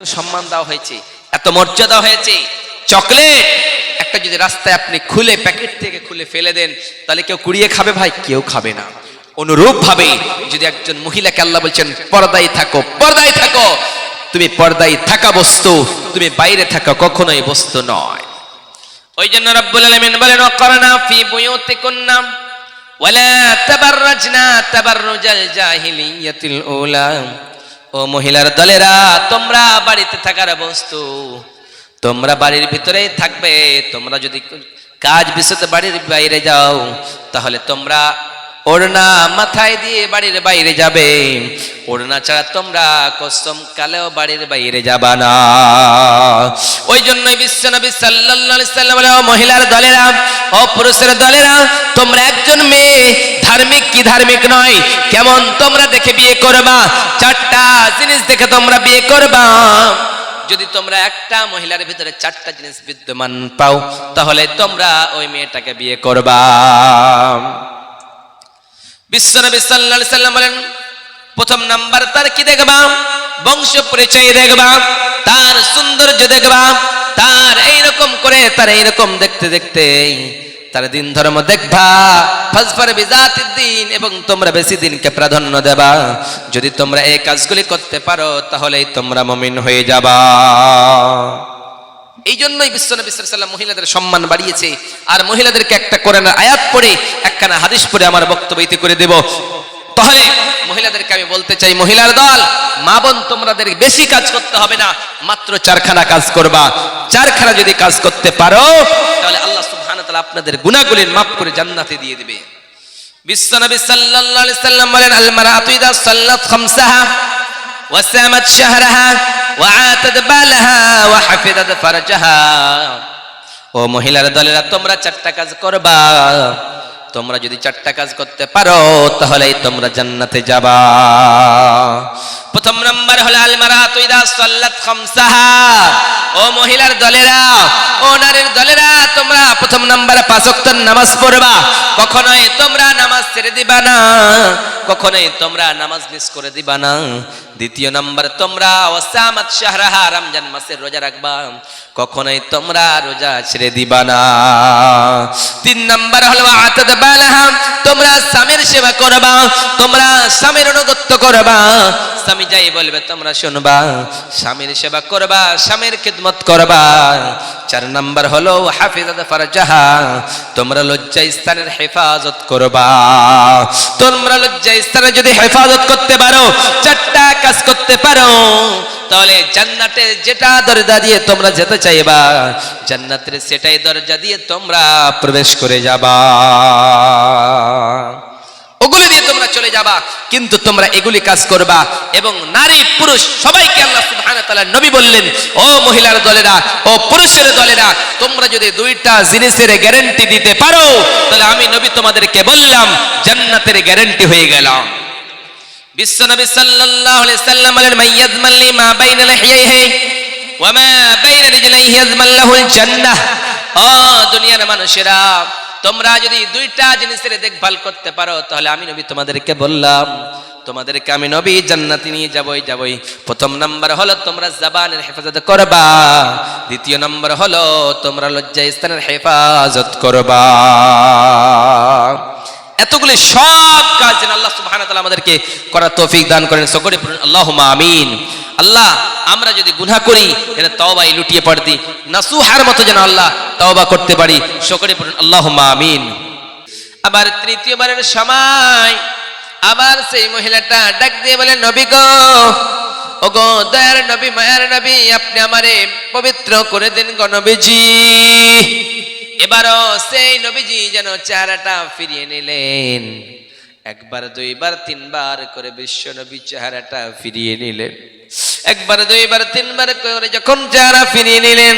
সম্মান দেওয়া হয়েছে, এত মর্যাদা হয়েছে। চকলেট একটা যদি রাস্তায় আপনি খুলে প্যাকেট থেকে খুলে ফেলে দেন, তাহলে কেউ কুড়িয়ে খাবে? ভাই, কেউ খাবে না। অনুরূপ ভাবে যদি একজন মহিলাকে আল্লাহ বলছেন পর্দায় থাকো, পর্দায় থাকো, তুমি পর্দায় থাকা বস্তু, তুমি বাইরে থাকা কখনোই বস্তু নয়। ওই জন্য রব্বুল আলামিন বলেন ওয়াকরনা ফি বুয়ুতিকুন্না ওয়ালা তাবাররাজনা তাবাররুজাল জাহিলিয়াতিল উলা। ও মহিলার দলেরা, তোমরা বাড়িতে থাকার বস্তু, তোমরা বাড়ির ভিতরেই থাকবে। তোমরা যদি কাজ বিষয়ে বাড়ির বাইরে যাও, তাহলে তোমরা ওড়না মাথায় দিয়ে বাড়ির বাইরে যাবে। ওড়না ছাড়া তোমরা কসম কালেও বাড়ির বাইরে যাবা না। ওই জন্যই বিশ্বনবী সাল্লাল্লাহু আলাইহি সাল্লাম বলে, ও মহিলার দলেরা, ও পুরুষের দলেরা, তোমরা একজন মেয়ে ধার্মিক কি ধার্মিক নয়, কেমন তোমরা দেখে বিয়ে করবা। চারটা জিনিস দেখে তোমরা বিয়ে করবা। যদি তোমরা একটা মহিলার ভিতরে চারটা জিনিস বিদ্যমান পাও, তাহলে তোমরা ওই মেয়েটাকে বিয়ে করবা। বিশ্বনবী সাল্লাল্লাহু আলাইহি সাল্লাম বলেন, প্রথম নাম্বার তার কি দেখবা? বংশ পরিচয় দেখবা, তার সৌন্দর্য দেখবা, তার এইরকম করে, তার এইরকম দেখতে দেখতে তার দিন ধর্ম দেখবা। ফাজফার বিজাতিদ দ্বীন, এবং তোমরা বেশি দিনকে প্রাধান্য দেবা। যদি তোমরা এই কাজগুলি করতে পারো, তাহলেই তোমরা মুমিন হয়ে যাবা। এই জন্যই বিশ্বনবী সাল্লাল্লাহু আলাইহি ওয়াসাল্লাম মহিলাদের সম্মান বাড়িয়েছে। আর মহিলাদেরকে একটা কোরআনের আয়াত পড়ে, একখানা হাদিস পড়ে আমার বক্তব্য ইতি করে দেব। তাহলে মহিলাদেরকে আমি বলতে চাই, মহিলার দল, মা বোন, তোমাদের বেশি কাজ করতে হবে না, মাত্র চারখানা কাজ করবা। চারখানা যদি কাজ করতে পারো, তাহলে আল্লাহ সুবহানাহু ওয়া তাআলা আপনাদের গুনাহগুলি মাফ করে জান্নাতে দিয়ে দিবে। বিশ্বনবী সাল্লাল্লাহু আলাইহি ওয়াসাল্লাম বলেন, আল মারাতু ইযা সাল্লাত খামসাহা ওয়া সামাত শাহরাহা ওয়া আতাদ বালাহা ওয়া হাফিজাত ফারজাহা। ও মহিলার দলেরা, তোমরা চারটা কাজ করবা। তোমরা যদি চারটা কাজ করতে পারো, তাহলেই তোমরা জান্নাতে যাবা। প্রথম নাম্বার হলো আল মারাতু ইযা সাল্লাত খামসাহা। ও মহিলার দলেরা, ও নারীর দলেরা, তোমরা প্রথম নাম্বারে 5 ওয়াক্তের নামাজ পড়বা। কখনোই তোমরা নামাজ ছেড়ে দিবা না, কখনোই তোমরা নামাজ মিস করে দিবা না। দ্বিতীয় নাম্বার, তোমরা ওয়াসামাত শাহরাহা, রমজান মাসের রোজা রাখবা, কখনোই তোমরা রোজা ছেড়ে দিবা না। 3 নাম্বার হলো আতাদ বালাহা, তোমরা স্বামীর সেবা করবা, তোমরা স্বামীর অনুগত্য করবা। স্বামী যাই বলবে তোমরা শুনবা, স্বামীর সেবা করবা, স্বামীর খিদমত করবা। 4 নাম্বার হলো হাফিজাত ফারজাহা, তোমরা লজ্জা স্থানের হেফাজত করবা। তোমরা লজ্জা স্থানের যদি হেফাজত করতে পারো, চারটা কাজ করতে পারো, তাহলে জান্নাতে যেটা দরজা দিয়ে তোমরা যেতে চাইবা, জান্নাতের সেটাই দরজা দিয়ে তোমরা প্রবেশ করে যাবা। ওগুলি দিয়ে তোমরা চলে যাবা, কিন্তু তোমরা এগুলি কাজ করবা। এবং নারী পুরুষ সবাইকে আল্লাহ সুবহানাহু ওয়া তাআলা নবী বললেন, ও মহিলার দলেরা, ও পুরুষের দলেরা, তোমরা যদি দুইটা জিনিসের গ্যারান্টি দিতে পারো, তাহলে আমি নবী তোমাদেরকে বললাম জান্নাতের গ্যারান্টি হয়ে গেলাম। বিশ্বনবী সাল্লাল্লাহু আলাইহি সাল্লাম বলেন, মাইয়াজমাল লি মা বাইনা লাহিয়াইহি ওয়া মা বাইনা রিজলাইহি ইয়াজমাল লাহুল জান্নাহ। ও দুনিয়ার মানুষেরা, তোমরা যদি দুইটা জিনিসের দেখভাল করতে পারো, তাহলে আমি নবী তোমাদেরকে বললাম, তোমাদেরকে আমি নবী জান্নাতে নিয়ে যাবই। প্রথম নাম্বার হলো তোমরা জবানের হেফাজত করবা। দ্বিতীয় নাম্বার হলো তোমরা লজ্জা স্থানের হেফাজত করবা। এতগুলি সব কাজ যেন আল্লাহ সুবহানাহু ওয়া তাআলা আমাদেরকে করার তৌফিক দান করেন। সকলে পড়ুন আল্লাহুম্মা আমিন। আল্লাহ, আমরা যদি গুনাহ করি, যেন তওবায় লুটিয়ে পড়তি নাসুহার মতো যেন আল্লাহ তওবা করতে পারি। সকলে পড়ুন আল্লাহুম্মা আমিন। আবার তৃতীয়বারের সময় আবার সেই মহিলাটা ডাক দিয়ে বলে, নবী গো, ও গো দয়ার নবী, মায়ার নবী, আপনি আমারে পবিত্র করে দিন গো নবীজি। এবারও সেই নবীজি যেন চেহারাটা ফিরিয়ে নিলেন। একবার, দুইবার, তিনবার করে বিশ্ব নবী চেহারাটা ফিরিয়ে নিলেন। একবার, দুইবার, তিনবার করে যখন চেহারা ফিরিয়ে নিলেন,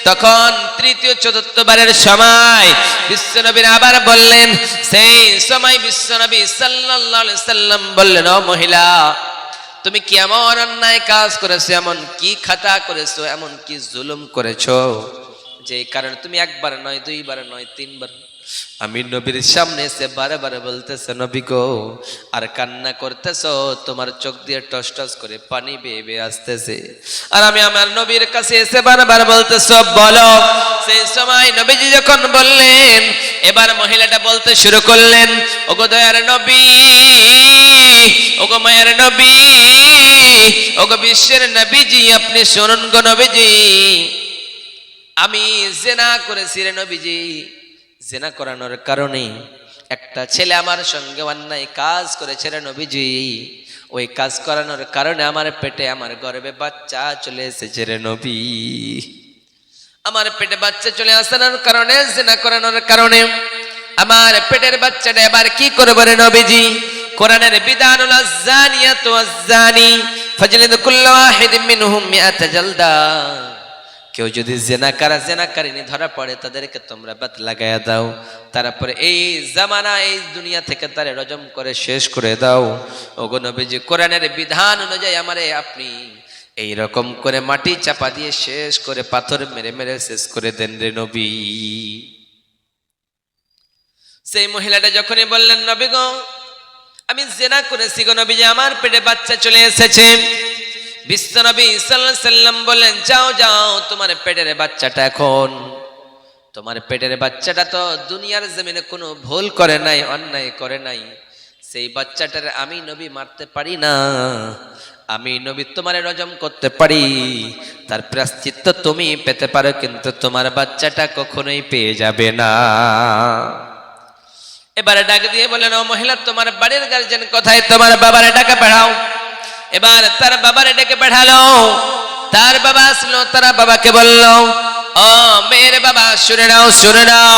তখন তৃতীয় চতুর্থবারের সময় বিশ্ব নবী আবার বললেন। সেই সময় বিশ্ব নবী সাল্লাল্লাহু আলাইহি সাল্লাম বললেন, ও মহিলা, তুমি কি এমন অন্যায় কাজ করেছো, এমন কি খাতা করেছো, এমন কি জুলুম করেছো, যে কারণে তুমি একবার নয়, দুইবার নয়, তিনবার আমি নবীর সামনে এসে বারে বারে বলতেছে, নবী গো, আর কান্না করতেছ, তোমার চোখ দিয়ে টস টস করে পানি বেয়ে বেয়ে আসতেছে। আর আমি আমার নবীর কাছে এসে বারবার বলতেছ, বলো। সেই সময় নবীজি যখন বললেন, এবার মহিলাটা বলতে শুরু করলেন, ওগো দয়ার নবী, ওগো মায়ের নবী, ওগো বিশ্বের নবীজি, আপনি শুনুন গো নবীজি, আমি জেনা করেছি রে নবীজি। জেনা করানোর কারণে একটা ছেলে আমার সঙ্গে অন্যায় কাজ করেছে রে নবীজি। ওই কাজ করানোর কারণে আমার পেটে, আমার গর্ভে বাচ্চা চলে এসেছে রে নবী। আমার পেটে বাচ্চা চলে আসানোর কারণে, জেনা করানোর কারণে আমার পেটের বাচ্চাটা এবার কি করবে রে নবীজি? কোরআনের বিধান হলো আয-যানিয়াতু ওয়াজ-যানি ফাজলিদু কুল্লা ওয়াহিদিন মিনহুম মিআতা জালদা। কেউ যদি জেনাকারিনী ধরা পড়ে, তাদেরকে তোমরা বাত লাগায়া দাও। তারপরে এই জামানা, এই দুনিয়া থেকে তারে রজম করে শেষ করে দাও। ওগো নবীজি, কোরআনের বিধান অনুযায়ী আমারে আপনি এই রকম করে মাটি চাপা দিয়ে শেষ করে, পাথর মেরে মেরে শেষ করে দেন রে নবী। সেই মহিলাটা যখনই বললেন, নবী গো, আমি জেনা করেছি গো নবীজি, আমার পেটে বাচ্চা চলে এসেছে। বিশ্বনবী সাল্লাল্লাহু আলাইহি সাল্লাম বললেন, যাও যাও, তোমার পেটের বাচ্চাটা এখন, তোমার পেটের বাচ্চাটা তো দুনিয়ার জমিনে কোনো ভুল করে নাই, অন্যায় করে নাই। সেই বাচ্চাটার আমি নবী মারতে পারি না, আমি নবী তোমারে রজম করতে পারি, তার প্রায়শ্চিত্ত তুমি পেতে পারো, কিন্তু তোমার বাচ্চাটা কখনোই পেয়ে যাবে না। এবারে ডাক দিয়ে বললেন, ও মহিলা, তোমার বাড়ির গার্জেন কোথায়? তোমার বাবারে ডাকা পাঠাও। এবার তার বাবারে ডেকে পাঠালো। তার বাবা আসলো, তারা বাবাকে বলল, ও মেয়ের বাবা, শুনে নাও, শুনে নাও,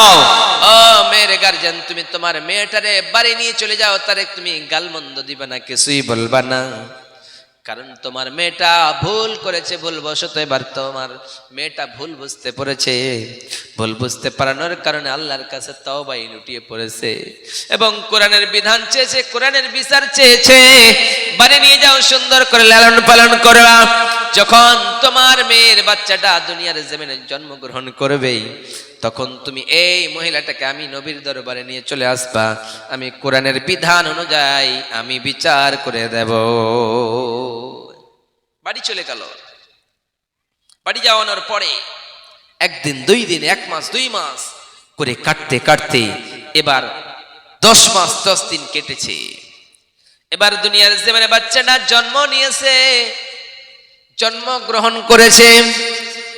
ও মেয়ের গার্জেন, তুমি তোমার মেয়েটারে বাড়ি নিয়ে চলে যাও, তারে তুমি গালমন্দ দিবা না, কিছুই বলবা না, কারণ তোমার মেয়েটা ভুল করেছে, ভুল বশত এবার তোমার মেয়েটা ভুল বুঝতে পড়েছে। ভুল বুঝতে পারানোর কারণে আল্লাহর কাছে তওবাই লুটিয়ে পড়েছে এবং কোরআনের বিধান চেয়েছে, কোরআনের বিচার চেয়েছে। বাড়ি নিয়ে যাও, সুন্দর করে লালন পালন করবা। যখন তোমার মেয়ের বাচ্চাটা দুনিয়ার জমিনে জন্মগ্রহণ করবে, তখন তুমি এই মহিলাটাকে আমি নবীর দরবারে নিয়ে চলে আসবা। আমি কোরআনের বিধান অনুযায়ী আমি বিচার করে দেব। বাড়ি চলে গেল। বাড়ি যাওয়ানোর পরে একদিন, 2 দিন, 1 মাস, 2 মাস করে কাটতে কাটতে এবার 10 মাস 10 দিন কেটেছে। এবার দুনিয়ার জমিনে বাচ্চাটা জন্ম নিয়েছে, জন্মগ্রহণ করেছে।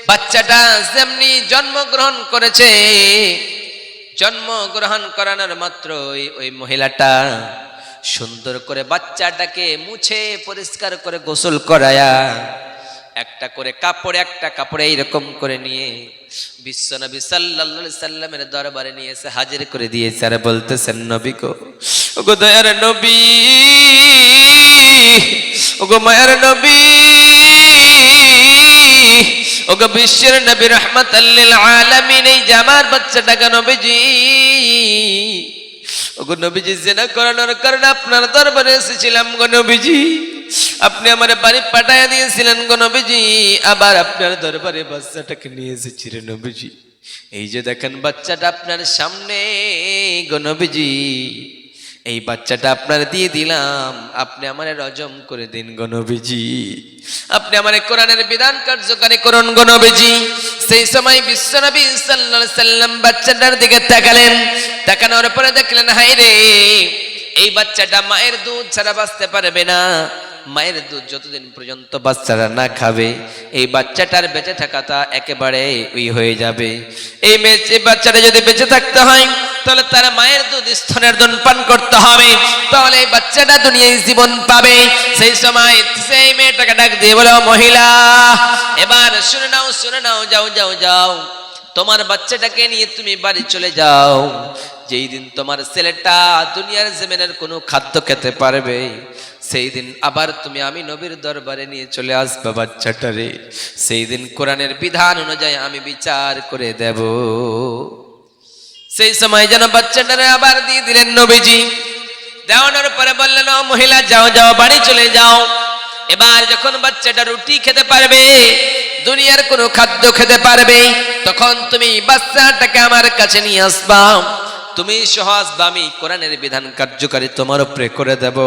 বাচ্চাটা যেমনি জন্মগ্রহণ করেছে, জন্মগ্রহণ করানোর মাত্রই ওই মহিলাটা সুন্দর করে বাচ্চাটাকে মুছে পরিষ্কার করে গোসল করায়া একটা করে কাপড়ে, একটা কাপড়ে এইরকম করে নিয়ে বিশ্বনবী সাল্লাল্লাহু আলাইহি সাল্লামের দরবারে নিয়ে এসে হাজির করে দিয়েছে। আর বলতেছেন, নবী গো, ওগো দয়ার নবী, ওগো মায়ের নবী, ওগো বিশ্বের নবী, রাহমাতাল লিল আলামিন, এই যে আমার বাচ্চাটাকে নবীজি, ওগো নবীজি, জিনা করানোর কারণে আপনার দরবারে এসেছিলাম গো নবীজি। আপনি আমার বাড়ি পাঠাইয়া দিয়েছিলেন গো নবীজি, আবার আপনার দরবারে বাচ্চাটাকে নিয়ে এসেছি রে নবীজি। এই যে দেখেন বাচ্চাটা আপনার সামনে গো নবীজি, এই বাচ্চাটা আপনার দিয়ে দিলাম, আপনি আমারে রজম করে দিন গো নবীজি, আপনি আমারে কোরআনের বিধান কার্যকারী করুন গো নবীজি। সেই সময় বিশ্বনবী সাল্লাল্লাহু আলাইহি সাল্লাম বাচ্চাটার দিকে তাকালেন। তাকানোর পরে দেখলেন, হায় রে, এই বাচ্চাটা মায়ের দুধ ছাড়া বাঁচতে পারবে না। মায়ের দুধ যতদিন পর্যন্ত বাচ্চারা না খাবে, এই বাচ্চাটার বেঁচে থাকাটা একেবারে হয়ে যাবে। এই বাচ্চাটা যদি বেঁচে থাকতে হয়, তাহলে তার মায়ের দুধ, স্তনের দুধ পান করতে হবে, তাহলে এই বাচ্চাটা দুনিয়ায় জীবন পাবে। সেই সময় সেই মেয়েটাকে ডাক দিয়ে বলো, মহিলা, এবার শুনে নাও, শুনে নাও, যাও যাও যাও, তোমার বাচ্চাটাকে নিয়ে তুমি বাড়ি চলে যাও। যেই দিন তোমার ছেলেটা দুনিয়ার জমিনের কোনো খাদ্য খেতে পারবে, সেই দিন আবার তুমি আমি নবীর দরবারে নিয়ে চলে আসবা বাচ্চাটারে। সেই দিন কোরআনের বিধান অনুযায়ী আমি বিচার করে দেব। সেই সময় যেন বাচ্চাটারে আবার দিয়ে দিলেন নবীজি। দেওয়ানোর পরে বললেন, ও মহিলা, যাও যাও, বাড়ি চলে যাও। এবার যখন বাচ্চাটা রুটি খেতে পারবে, দুনিয়ার কোনো খাদ্য খেতে পারবে, তখন তুমি বাচ্চাটাকে আমার কাছে নিয়ে আসবা। তুমি সহজ বা আমি কোরআনের বিধান কার্যকারী তোমার উপরে করে দেব।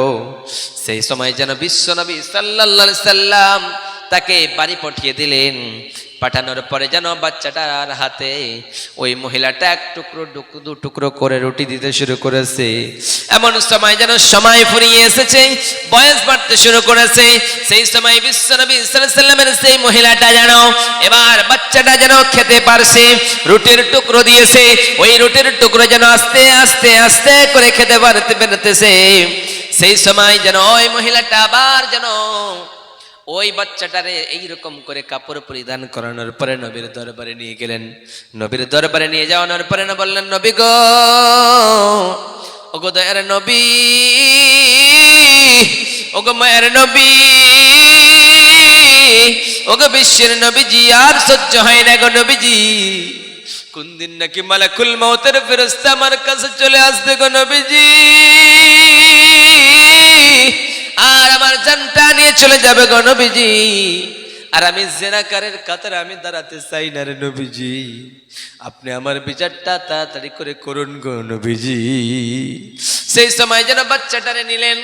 সেই সময় যেন বিশ্বনবী সাল্লাল্লাহু আলাইহি সাল্লাম তাকে বাড়ি পাঠিয়ে দিলেন। পাঠানোর পরে যেন বাচ্চাটার হাতে ওই মহিলাটা এক টুকরো দু টুকরো করে রুটি দিতে শুরু করেছে। এমন সময় যেন সময় ফুরিয়ে এসেছে, বয়স বাড়তে শুরু করেছে। সেই সময় বিশ্বনবী সাল্লাল্লাহু আলাইহি সাল্লামের সেই মহিলাটা যেন এবার বাচ্চাটা যেন খেতে পারছে, রুটির টুকরো দিয়েছে। ওই রুটির টুকরো যেন আস্তে আস্তে আস্তে করে খেতে পারতেছে। সেই সময় যেন ওই মহিলাটা আবার যেন ওই বাচ্চাটারে এইরকম করে কাপড় পরিধান করানোর পরে নবীর দরবারে নিয়ে গেলেন। নবীর দরবারে নিয়ে যাওয়ানোর পরে না বললেন, নবী গো, ওগো দয়ার নবী, ওগো মায়ের নবী, ওগো বিশ্বের নবীজি, আর সহ্য হয় না গো নবীজি। কোন দিন নাকি মালাকুল মউতের ফেরেশতা আমার কাছে চলে আসবে গো নবীজি, আর আমার জানটা নিয়ে চলে যাবে গো নবীজি। আর আমি জিনাকারের কাতারে আমি দাঁড়াতে চাই না রে নবীজি, আপনি আমার বিচারটা তাড়াতাড়ি করে করুন গো নবীজি। সেই সময় যেন বাচ্চাটারে নিলেন।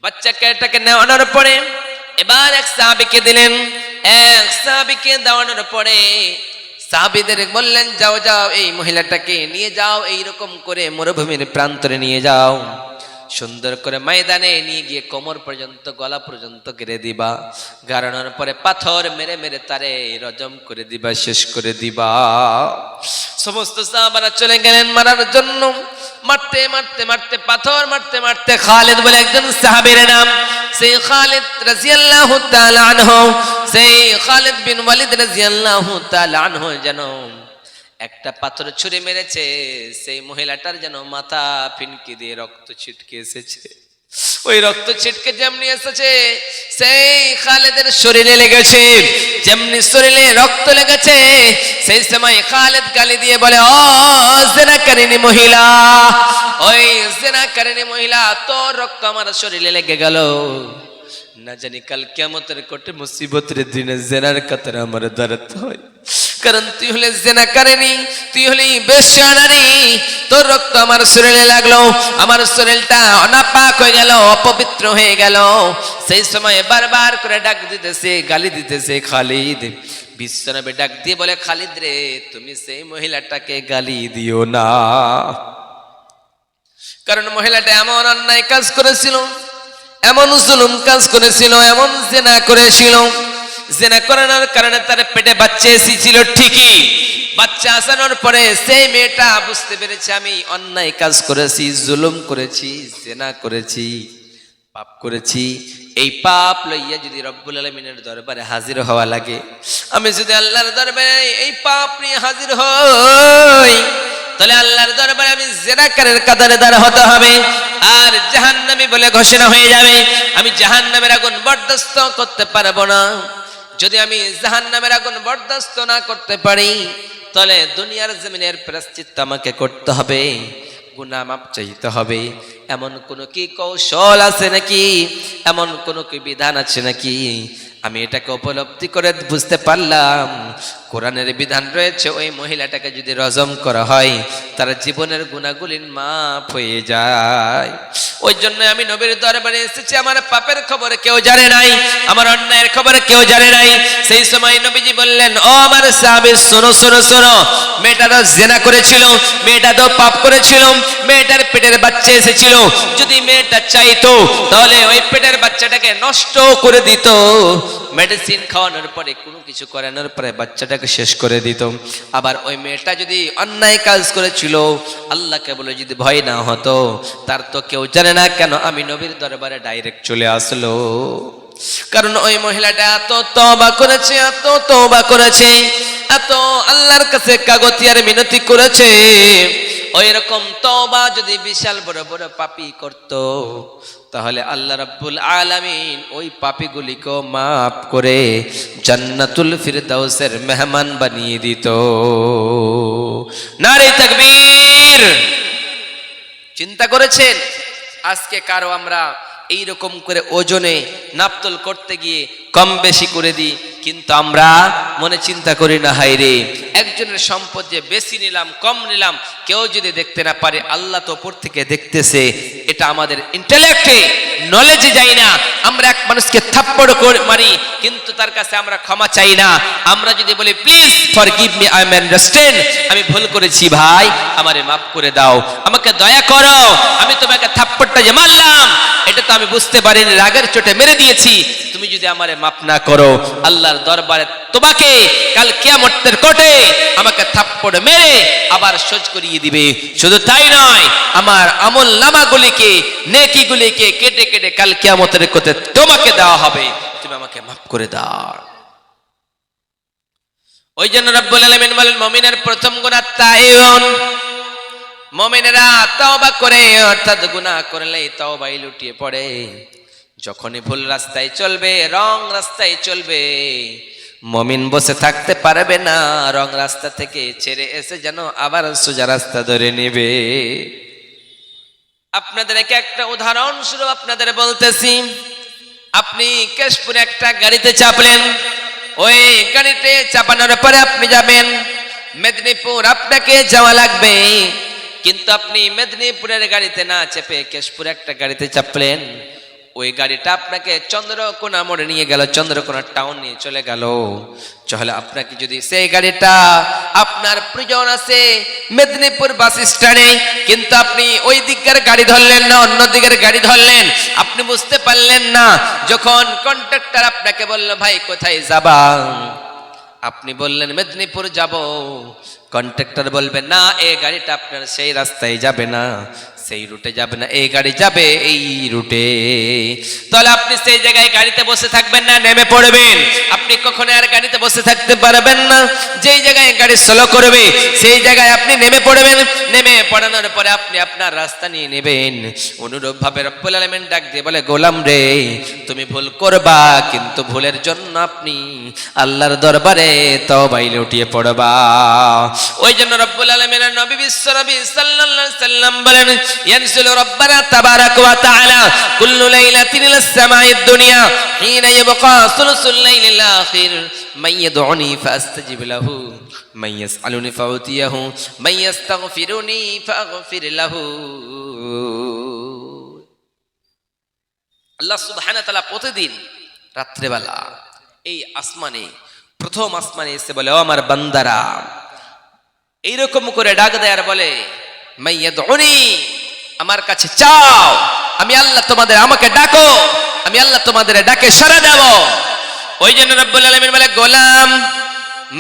বাচ্চাটাকে নেওয়ানোর পরে এবার এক সাহাবীকে দিলেন। এক সাহাবীকে দেওয়ানোর পরে সাহাবীদের বললেন, যাও যাও এই মহিলাটাকে নিয়ে যাও, এইরকম করে মরুভূমির প্রান্তরে নিয়ে যাও, সুন্দর করে ময়দানে নিয়ে গিয়ে কোমর পর্যন্ত গলা পর্যন্ত ঘিরে দিবা, গাড়ানোর পরে পাথর মেরে মেরে তারে রজম করে দিবা, শেষ করে দিবা। সমস্ত সাহাবারা চলে গেলেন মারার জন্য। মারতে মারতে মারতে পাথর মারতে মারতে খালিদ বলে একজন সাহাবীর নাম, সেই খালিদ রাদিয়াল্লাহু তাআলা আনহু, সেই খালিদ বিন ওয়ালিদ রাদিয়াল্লাহু তাআলা আনহু যেন একটা পাথর ছুঁড়ে মেরেছে, সেই মহিলাটার যেন মাথা ফিনকি দিয়ে রক্ত ছিটকে এসেছে। ওই রক্ত ছিটকে যেমনি এসেছে সেই খালেদের শরীরে লেগেছে, যেমনি শরীরে রক্ত লেগেছে সেই সময় খালেদ গালি দিয়ে বলে, ও জিনাকারিনী মহিলা, ওই জিনাকারিনী মহিলা, তোর রক্ত আমার শরীরে লেগে গেল, না জানি কাল কিয়ামতের কোটে মুসিবতের দিনে জিনার কাতারে আমার দাঁড়াতে হয়। কারণ তুই হলে জিনাকারিনী, তুই হলি বেশ্যা নারী, তোর রক্ত আমার শরীরে লাগলো, আমার শরীরটা অনাপাক হয়ে গেল, অপবিত্র হয়ে গেল। সেই সময় বারবার করে ডাক দিতেছে, গালি দিতেছে খালিদ। বিশ্বনবী ডাক দিয়ে বলে, খালিদ রে, তুমি সেই মহিলাটাকে গালি দিও না, কারণ মহিলাটা এমন অন্যায় কাজ করেছিল, এমন জুলুম কাজ করেছিল, এমন জিনা করেছিল, জিনা করানোর কারণে তার পেটে বাচ্চা এসেছিল ঠিকই। বাচ্চা আসানোর পরে সেই মেয়েটা বুঝতে পেরেছে আমি অন্যায় কাজ করেছি, জুলুম করেছি, জিনা করেছি, পাপ করেছি। এই পাপ লইয়া যদি রব্বুল আলামিনের দরবারে হাজির হওয়া লাগে, আমি যদি আল্লাহর দরবারে এই পাপ নিয়ে হাজির হই, তাহলে আল্লাহর দরবারে আমি জিনাকারের কাতারে দাঁড় হতে হবে, আর জাহান্নামী বলে ঘোষণা হয়ে যাবে। আমি জাহান্নামের আগুন বরদাস্ত করতে পারবো না। যদি আমি জাহান্নামের আগুন বরদাস্ত না করতে পারি, তাহলে দুনিয়ার জমিনের প্রায়শ্চিত্ত আমাকে করতে হবে, গুনাহ মাপ চাইতে হবে। এমন কোন কি কৌশল আছে নাকি, এমন কোন কি বিধান আছে নাকি? আমি এটাকে উপলব্ধি করে বুঝতে পারলাম কোরআনের বিধান রয়েছে, ওই মহিলাটাকে যদি রজম করা হয় তার জীবনের গুনাহগুলি মাফ হয়ে যায়। ওই জন্য আমি নবীর দরবারে এসেছি, আমার পাপের খবর কেউ জানে নাই, আমার অন্যায়ের খবর কেউ জানে নাই। সেই সময় নবীজি বললেন, ও আমার সাহাবী, শোনো শোনো শোনো, মেয়েটা তো জিনা করেছিল, মেয়েটা তো পাপ করেছিল, মেয়েটার পেটের বাচ্চা এসেছিল, যদি মেয়েটা চাইতো তাহলে ওই পেটের বাচ্চাটাকে নষ্ট করে দিত, মেডিসিন খাওয়ানোর পরে কোনো কিছু করানোর পরে বাচ্চাটাকে শেষ করে দিত। আবার ওই মেয়েটা যদি অন্যায় কাজ করেছিল, আল্লাহকে বলে যদি ভয় না হতো, তার তো কেউ জানে না কেন আমি নবীর দরবারে ডাইরেক্ট চলে আসলো। কারণ ওই মহিলাটা এত তওবা করেছে, এত তওবা করেছে, এত আল্লাহর কাছে কাগতিয়ার মিনতি করেছে। ওই রকম তওবা যদি বিশাল বড় বড় পাপী করত, তাহলে আল্লাহ রাব্বুল আলামিন ওই পাপীগুলিকে মাফ করে জান্নাতুল ফিরদাউসের মেহমান বানিয়ে দিত। নারে তাকবীর! চিন্তা করেছেন আজকে কারো আমরা এইরকম করে ওজনে নাপতল করতে গিয়ে কম বেশি করে দিই, কিন্তু আমরা মনে চিন্তা করি না, হায় রে একজনের সম্পদ যে বেশি নিলাম কম নিলাম কেউ যদি দেখতে না পারে, আল্লাহ তো উপর থেকে দেখতেছে। এটা আমাদের ইন্টেলেক্টে নলেজে যাই না। আমরা এক মানুষকে থাপ্পড় করে মারি কিন্তু তার কাছে আমরা ক্ষমা চাই না। আমরা যদি বলি please forgive me, I am understand, আমি ভুল করেছি ভাই, আমারে মাফ করে দাও, আমাকে দয়া করো, আমি তোমাকে থাপ্পড়টা যে মারলাম এটা তো আমি বুঝতে পারিনি, রাগের চোটে মেরে দিয়েছি, তুমি যদি আমারে মাফ না করো আল্লাহর দরবারে তোমাকে কাল কিয়ামতের কোর্টে আমাকে থাপ্পড় মেরে আবার সোজ করিয়ে দিবে। শুধু তাই নয়, আমার আমল নামাগুলিকে নেকিগুলিকে কেটে কেটে কাল কিয়ামতের কোর্টে তোমাকে দেওয়া হবে, তুমি আমাকে মাফ করে দাও। ওই জন্য রব্বুল আলামিন বলেন মুমিনের প্রথম গুণ আত-তাইয়ুন। মুমিনেরা তওবা করে, অর্থাৎ গুনাহ করলে তওবায় লুটিয়ে পড়ে। যখনই ভুল রাস্তায় চলবে, রং রাস্তায় চলবে, মুমিন বসে থাকতে পারবে না, রং রাস্তা থেকে ছেড়ে এসে যেন আবার সোজা রাস্তা ধরে নেবে। আপনাদেরকে একটা উদাহরণস্বরূপ আপনাদের বলতেছি। আপনি কেশপুরে একটা গাড়িতে চাপলেন, ওই গাড়িতে চাপানোর পরে আপনি যাবেন মেদিনীপুর, আপনাকে যাওয়া লাগবে, কিন্তু আপনি মেদিনীপুরের গাড়িতে না চেপে কেশপুরে একটা গাড়িতে চাপলেন। ওই গাড়িটা আপনাকে চন্দ্রকোনা মোড়ে নিয়ে গেল, চন্দ্রকোনা টাউন নিয়ে চলে গেল। তাহলে আপনাকে যদি সেই গাড়িটা, আপনার প্রয়োজন আছে মেদিনীপুর বাস স্ট্যান্ডে, কিন্তু আপনি ওই দিকের গাড়ি ধরলেন না, অন্য দিকের গাড়ি ধরলেন, আপনি বুঝতে পারলেন না। যখন কন্ট্রাক্টর আপনাকে বলল ভাই কোথায় যাবা, আপনি বললেন মেদিনীপুর যাব, কন্ট্রাক্টর বলবে না এই গাড়িটা আপনার সেই রাস্তায় যাবে না, সেই রুটে যাবে না, এই গাড়ি যাবে এই রুটে। তাহলে আপনি সেই জায়গায় গাড়িতে বসে থাকবেন না, নেমে পড়বেন। আপনি কখনো আর গাড়িতে বসে থাকতে পারবেন না। যেই জায়গায় গাড়ি স্লো করবে সেই জায়গায় আপনি নেমে পড়বেন। নেমে পড়ানোর পরে আপনি আপনার রাস্তা নিয়ে নেবেন। অনুরূপ ভাবে রব্বুল আলামিন ডাক দিয়ে বলে গোলাম রে, তুমি ভুল করবা, কিন্তু ভুলের জন্য আপনি আল্লাহর দরবারে তওবায় লুটিয়ে পড়বা। ওই জন্য রব্বুল আলামিনের নবী বিশ্ব নবী সাল্লাল্লাহু আলাইহি সাল্লাম বলেন ইয়ানসিলু রাব্বানা তাবারাকা ওয়া তাআলা কুল্লু লাইলাতিন ইলাস সামাইদ দুনিয়া হিনা ইয়াবকা সুলুসুল লাইলিল আখির মান ইয়াদউনি ফাআস্তাজিব লাহু মান ইয়াসআলুনি ফাউতিয়াহু মান ইয়াস্তাগফিরুনি ফাগফির লাহু। আল্লাহ সুবহানাহু ওয়া তাআলা প্রতিদিন রাত্রিবেলা এই আসমানে, প্রথম আসমানে এসে বলে ও আমার বান্দারা, এইরকম করে ডাক দেয় আর বলে মাইয়াদউনি, আমার কাছে চাও, আমি আল্লাহ তোমাদের, আমাকে ডাকো, আমি আল্লাহ তোমাদের ডাকে সাড়া দেব। ওই জন্য রব্বুল আলামিন বলে গোলাম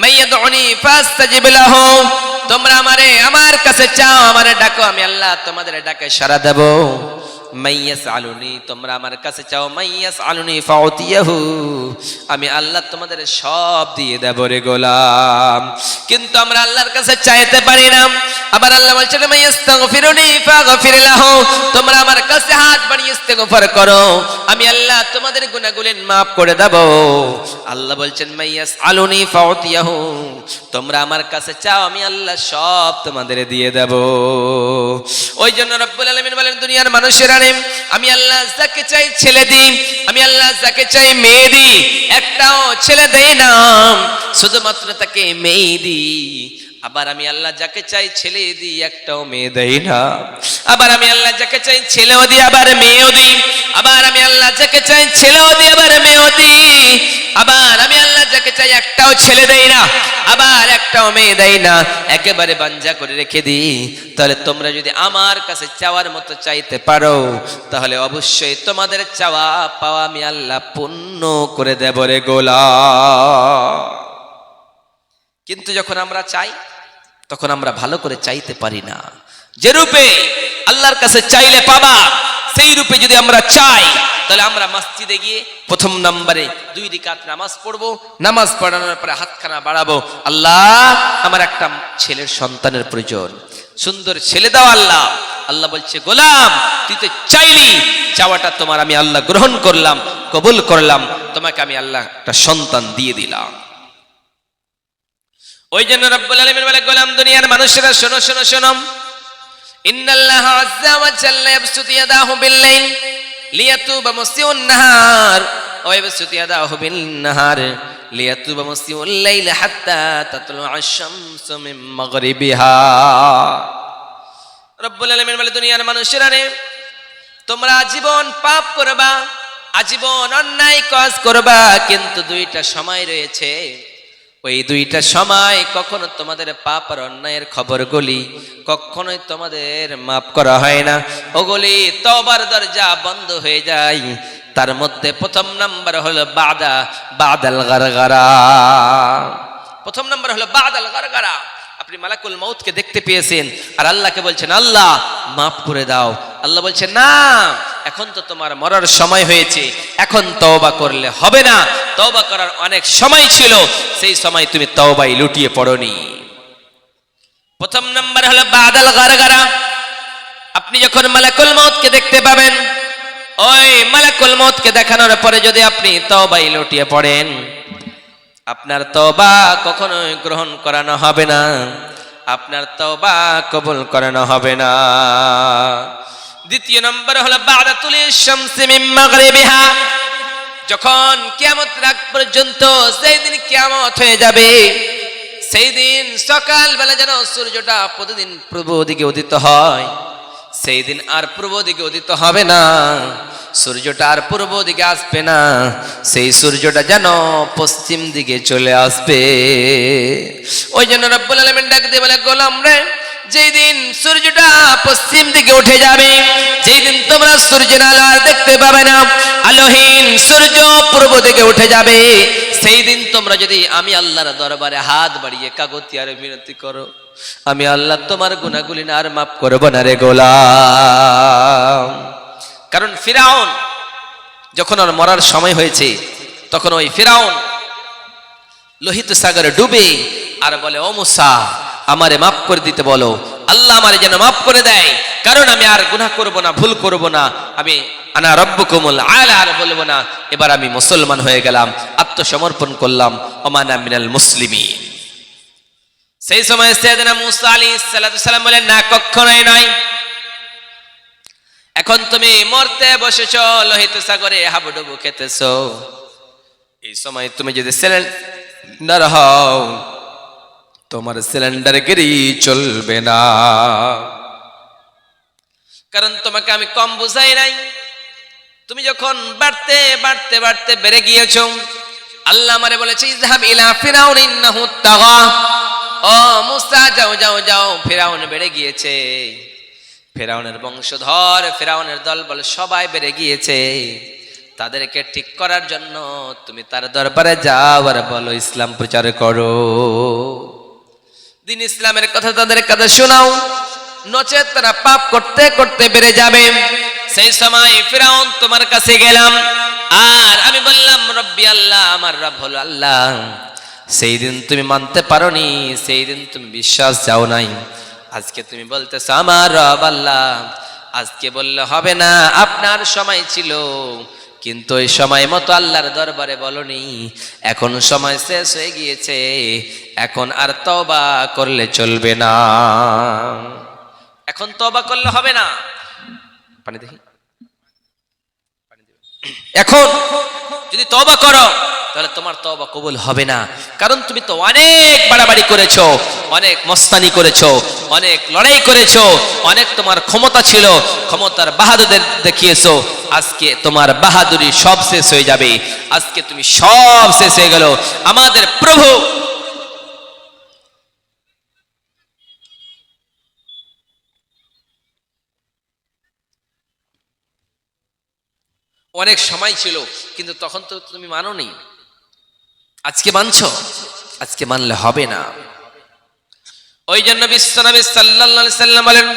মাইয়াদউনি ফাস্তাজিব লাহু, তোমরা আমারে, আমার কাছে চাও, আমারে ডাকো, আমি আল্লাহ তোমাদের ডাকে সাড়া দেব। মাইয়াসআলুনি, তোমরা আমার কাছে চাও, মাইয়াসআলুনি ফাউতিয়াহু, আমি আল্লাহ তোমাদের সব দিয়ে দেব রে গোলাম। কিন্তু আমরা আল্লাহর কাছে চাইতে পারি না। আবার আল্লাহ বলছেন মাইয়াস্তাগফিরুনি ফাগফির লাহু, তোমরা আমার কাছে হাত বাড়িয়ে ইস্তেগফার করো, আমি আল্লাহ তোমাদের গুনাহগুলো মাফ করে দেব। আল্লাহ বলছেন মাইয়াসআলুনি ফাউতিয়াহু, তোমরা আমার কাছে চাও, আমি আল্লাহ সব তোমাদের দিয়ে দেব। ওই জন্য রব্বুল আলামিন বলেন দুনিয়ার মানুষেরা, আমি আল্লাহ যাকে চাই ছেলে দিই, আমি আল্লাহ যাকে চাই মেয়ে দিই, একটাও ছেলে দেই না, শুধুমাত্র তাকে মেয়ে দিই। আবার আমি আল্লাহ যাকে চাই ছেলে দিই, একটাও মেয়ে দেই না। আবার আমি আল্লাহ যাকে চাই ছেলেও দিই, আবার মেয়েও দিই। আবার আমি আল্লাহ যাকে চাই ছেলেও দিই, আবার মেয়েও দিই। আবার আমি আল্লাহ যাকে চাই একটাও ছেলে দেই না, আবার একটাও মেয়ে দেই না, একেবারে বাঞ্জা করে রেখে দিই। তাহলে তোমরা যদি আমার কাছে চাওয়ার মতো চাইতে পারো, তাহলে অবশ্যই তোমাদের চাওয়া পাওয়া আমি আল্লাহ পূর্ণ করে দেব রে গোলাম। কিন্তু যখন আমরা চাই তখন আমরা ভালো করে চাইতে পারি না। যে রূপে আল্লাহর কাছে চাইলে পাবা, সেই রূপে যদি আমরা চাই, তাহলে আমরা মসজিদে গিয়ে প্রথম নম্বরে 2 রাকাত নামাজ পড়বো। নামাজ পড়ানোর পরে হাতখানা বাড়াবো, আল্লাহ আমার একটা ছেলের সন্তানের প্রয়োজন, সুন্দর ছেলে দাও আল্লাহ। আল্লাহ বলছে গোলাম তুই তো চাইলি, চাওয়াটা তোমার আমি আল্লাহ গ্রহণ করলাম, কবুল করলাম, তোমাকে আমি আল্লাহ একটা সন্তান দিয়ে দিলাম। ওই জন্য রব্বুল আলামিন বলে গোলাম দুনিয়ার মানুষেরা শোনো শোনো শোনো, ইন্নাল্লাহা আযজা ওয়া জাল্লা ইয়াবসুতু ইয়াদাহু বিল-লাইল লিয়াতুবা মুসিউন নাহার ওয়া ইয়াবসুতু ইয়াদাহু বিন-নাহার লিয়াতুবা মুসলিমুল লাইল হাত্তা তাতলুআশ শামসু মিন মাগরিবিহা। রব্বুল আলামিন বলে, দুনিয়ার মানুষেরা রে, তোমরা আজীবন পাপ করবা, আজীবন অন্যায় কাজ করবা, কিন্তু দুইটা সময় রয়েছে। ওই দুইটা সময় কখনো তোমাদের পাপ আর অন্যায়ের খবরগুলি কখনোই তোমাদের মাফ করা হয় না। ওগুলি তওবার দরজা বন্ধ হয়ে যায়। তার মধ্যে প্রথম নাম্বার হলো বাদাল গারগারা। প্রথম নাম্বার হলো বাদাল গারগারা। আপনি মালাকুল মউতকে দেখতে পেয়েছেন আর আল্লাহকে বলছেন, আল্লাহ মাফ করে দাও। আল্লাহ বলছেন, না, এখন তো তোমার মরার সময় হয়েছে, এখন তওবা করলে হবে না। তওবা করার অনেক সময় ছিল, সেই সময় তুমি তওবায় লুটিয়ে পড়োনি। প্রথম নাম্বার হলো বাদাল গারগারা। আপনি যখন মালাকুল মউতকে দেখতে পাবেন, ওই মালাকুল মউতকে দেখানোর পরে যদি আপনি তওবায় লুটিয়ে পড়েন, আপনার তওবা কখনোই গ্রহণ করানো হবে না, আপনার তওবা কবুল করানো হবে না। দ্বিতীয় নম্বর হলো বাদাতুলিশ শামসি মিন মাগরিবিহা। যখন কিয়ামত রাত পর্যন্ত সেই দিন কিয়ামত হয়ে যাবে, সেই দিন সকালবেলা যেন সূর্যটা প্রতিদিন পূর্ব দিকে উদিত হয়, সেই দিন আর পূর্ব দিকে উদিত হবে না, সূর্যটা আর পূর্ব দিকে আসবে না, সেই সূর্যটা যেন পশ্চিম দিকে চলে আসবে। ওই জন্য রব্বুল আলামিন ডাক দিয়ে বলে, গোলাম রে, যেই দিন সূর্যটা পশ্চিম দিকে উঠে যাবে, যেই দিন তোমরা সূর্যের আলো আর দেখতে পাবে না, আলোহীন সূর্য পূর্ব দিকে উঠে যাবে, সেই দিন তোমরা যদি আমি আল্লাহর দরবারে হাত বাড়িয়ে কাগতিয়ারে মিনতি করো, আমি আল্লাহ তোমার গুনাহগুলি আর মাফ করব না রে গোলাম। কারণ ফিরাউন যখন ওর মরার সময় হয়েছে, তখন ওই ফিরাউন লোহিত সাগরে ডুবে আর বলে, ও মুসা, আমারে মাফ করে দিতে বলো, আল্লাহ আমারে যেন মাফ করে দেয়, কারণ আমি আর গুনাহ করব না, ভুল করব না, আমি আনা রব্বুকুমুল আলা আর বলবো না। এবার আমি মুসলমান হয়ে গেলাম, আত্মসমর্পণ করলাম, ওমানা মিনাল মুসলিমিন। সেই সময় সাইয়েদনা মুসা আলাইহিস সালাতু সালাম বলেন, না, কখনোই নয়, এখন তুমি মরতে বসেছো, লোহিত সাগরে হাবুডুবু খেতেছো, এই সময় তুমি যদি সিলিন্ডার হও, তোমার সিলিন্ডার গিরি চলবে না, কারণ তোমাকে আমি কম বুঝাই নাই। তুমি যখন বাড়তে বাড়তে বাড়তে বেড়ে গিয়েছো, আল্লাহ আমারে বলেছে, ইযহাব ইলা ফিরাউন ইন্নাহু তাগা। ও মুসা, যাও যাও যাও, ফিরাউন বেড়ে গিয়েছে, ফিরাউনের বংশধর, ফিরাউনের দলবল সবাই বেড়ে গিয়েছে, তাদেরকে ঠিক করার জন্য তুমি তার দরবারে যাও আর বলো, ইসলাম প্রচার করো, দিন ইসলামের কথা তাদের কাছে শোনাও, নচেত তারা পাপ করতে করতে বেড়ে যাবে। সেই সময় ফিরাউন তোমার কাছে গেলাম আর আমি বললাম, রব্বি আল্লাহ, আমার রব হলো আল্লাহ। সেই দিন তুমি মানতে পারোনি, সেই দিন তুমি বিশ্বাস যাও নাই, আজকে তুমি বলতেছো আমার রব আল্লাহ। আজকে বললে হবে না, আপনার সময় ছিল, কিন্তু ওই সময় মতো আল্লাহর দরবারে বলনি, এখন সময় শেষ হয়ে গিয়েছে, এখন আর তওবা করলে চলবে না, এখন তওবা করলে হবে না। পানি দেখি, এখন যদি তওবা করো তাহলে তোমার তওবা কবুল হবে না, কারণ তুমি তো অনেক বাড়াবাড়ি করেছো, অনেক মস্তানি করেছো, অনেক লড়াই করেছো, অনেক তোমার ক্ষমতা ছিল, ক্ষমতার বাহাদুর দেখিয়েছো। আজকে তোমার বাহাদুরি সব শেষ হয়ে যাবে, আজকে তুমি সব শেষ হয়ে গেল। আমাদের প্রভু অনেক সময় ছিল, কিন্তু তখন তো তুমি মানোনি, আজকে মানছো, আজকে মানলে হবে না। ওই জন্য বিশ্বনবী সাল্লাল্লাহু আলাইহি সাল্লাম বলেন,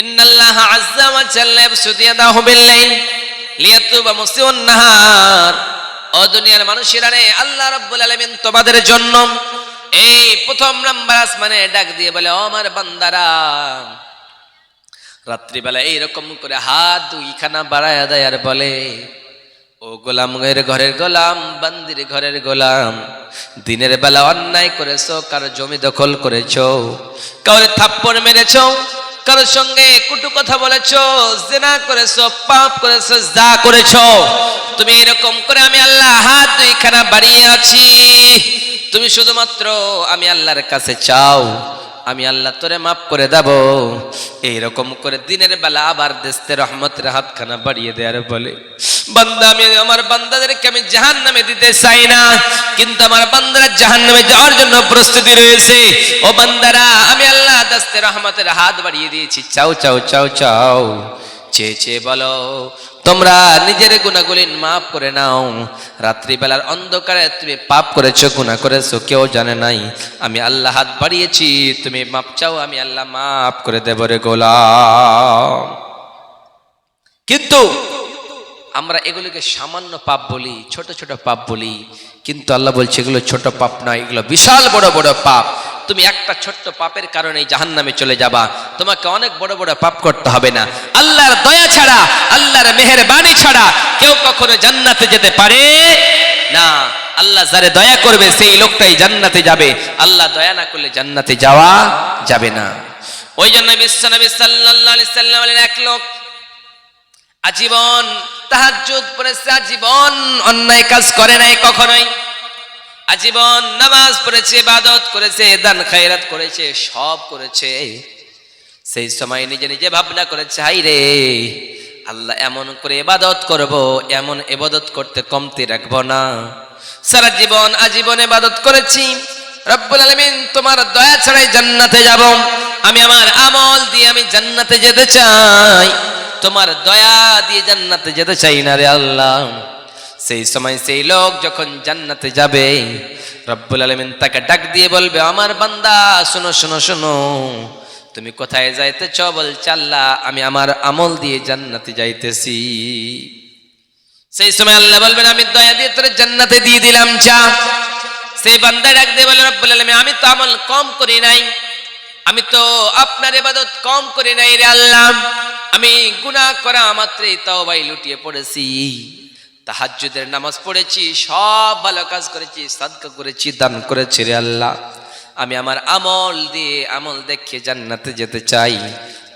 ইন্নাল্লাহা আযজা ওয়া জাল্লা ইয়াবসুতু ইয়াদাহু বিল-লাইল লিয়াতুবা মুসিউন নাহার। ও দুনিয়ার মানুষেরা রে, আল্লাহ রাব্বুল আলামিন তোমাদের জন্য এই প্রথম নাম্বার আসমানে ডাক দিয়ে বলে, ও আমার বান্দারা, রাত্রিবেলা এইরকম করে হাত দুইখানা বাড়ায়া দেয় আর বলে, ও গোলামের ঘরের গোলাম, বান্দির ঘরের গোলাম, দিনের বেলা অন্যায় করেছো, কারো জমি দখল করেছো, কাউরে থাপ্পড় মেরেছো, কারোর সঙ্গে কুটু কথা বলেছো, জিনা করেছো, পাপ করেছো, যা করেছো, তুমি এরকম করে আমি আল্লাহ হাত দুইখানা বাড়িয়ে আছি, তুমি শুধুমাত্র আমি আল্লাহর কাছে চাও, আমি আল্লাহ তোরে মাফ করে দেব। এইরকম করে দিনের বেলা আবার দেশতে রহমতের হাতখানা বাড়িয়ে দেয়ার বলে, বান্দা আমি আমার বান্দাদেরকে আমি জাহান্নামে দিতে চাই না, কিন্তু আমার বান্দারা জাহান্নামে যাওয়ার জন্য প্রস্তুতি রয়েছে। ও বান্দারা, আমি আল্লাহ দেশতে রহমতের হাত বাড়িয়ে দিয়েছি, চাও চাও চাও চাও, চেয়ে চেয়ে বলো, তোমরা নিজের গুনাহগুলি মাফ করে নাও। রাত্রিবেলার অন্ধকারে তুমি পাপ করেছো, গুনাহ করেছো, কেউ জানে নাই, আমি আল্লাহ হাত বাড়িয়েছি, তুমি মাপ চাও, আমি আল্লাহ মাফ করে দেব রে গোলাম। কিন্তু আমরা এগুলোকে সামান্য পাপ বলি, ছোট ছোট পাপ বলি, কিন্তু আল্লাহ বলছে এগুলো ছোট পাপ নয়, এগুলো বিশাল বড় বড় পাপ। তুমি একটা ছোট্ট পাপের কারণে জাহান্নামে চলে যাবা, তোমাকে অনেক বড় বড় পাপ করতে হবে না। আল্লাহর দয়া ছাড়া, আল্লাহর মেহেরবানি ছাড়া কেউ কখনো জান্নাতে যেতে পারে না। আল্লাহ যারে দয়া করবে সেই লোকটাই জান্নাতে যাবে, আল্লাহ দয়া না করলে জান্নাতে যাওয়া যাবে না। ওই জন্য বিশ্বনবী সাল্লাল্লাহু আলাইহি সাল্লাম বলেন, এক লোক আজীবন তাহাজ্জুদ পড়েছে, আজীবন অন্যায় কাজ করে নাই কখনোই, আজীবন নামাজ পড়েছে, ইবাদত করেছে, দান খায়রাত করেছে, সব করেছে। সেই সময় নিজে নিজে ভাবনা করেছে, হাই রে আল্লাহ, এমন করে ইবাদত করব, এমন ইবাদত করতে কমতি রাখবো না। সারা জীবন আজীবন ইবাদত করেছি, রব্বুল আলামিন তোমার দয়া ছাড়াই জান্নাতে যাব, আমি আমার আমল দিয়ে আমি জান্নাতে যেতে চাই, তোমার দয়া দিয়ে জান্নাতে যেতে চাই না রে আল্লাহ। সেই সময় সেই লোক যখন জান্নাতে যাবে, রব্বুল আলামিন তাকে ডাক দিয়ে বলবে, আমার বান্দা শোনো শোনো শোনো, তুমি কোথায় যাইতেছ? বলছে, আল্লাহ আমি আমার আমল দিয়ে জান্নাতে যাইতেছি। সেই সময় আল্লাহ বলবেন, আমি দয়া দিয়ে তোরে জান্নাতে দিয়ে দিলাম, যা। সেই বান্দা ডাক দিয়ে বলে, রব্বুল আলামিন আমি তো আমল কম করি নাই, আমি তো আপনার ইবাদত কম করি নাই রে আল্লাহ, আমি গুনাহ করা মাত্রই তাওবায় লুটিয়ে পড়েছি, তাহাজ্জুদের নামাজ পড়েছি, সব ভালো কাজ করেছি, সাদকা করেছি, দান করেছি রে আল্লাহ, আমি আমার আমল দিয়ে আমল দেখে জান্নাতে যেতে চাই।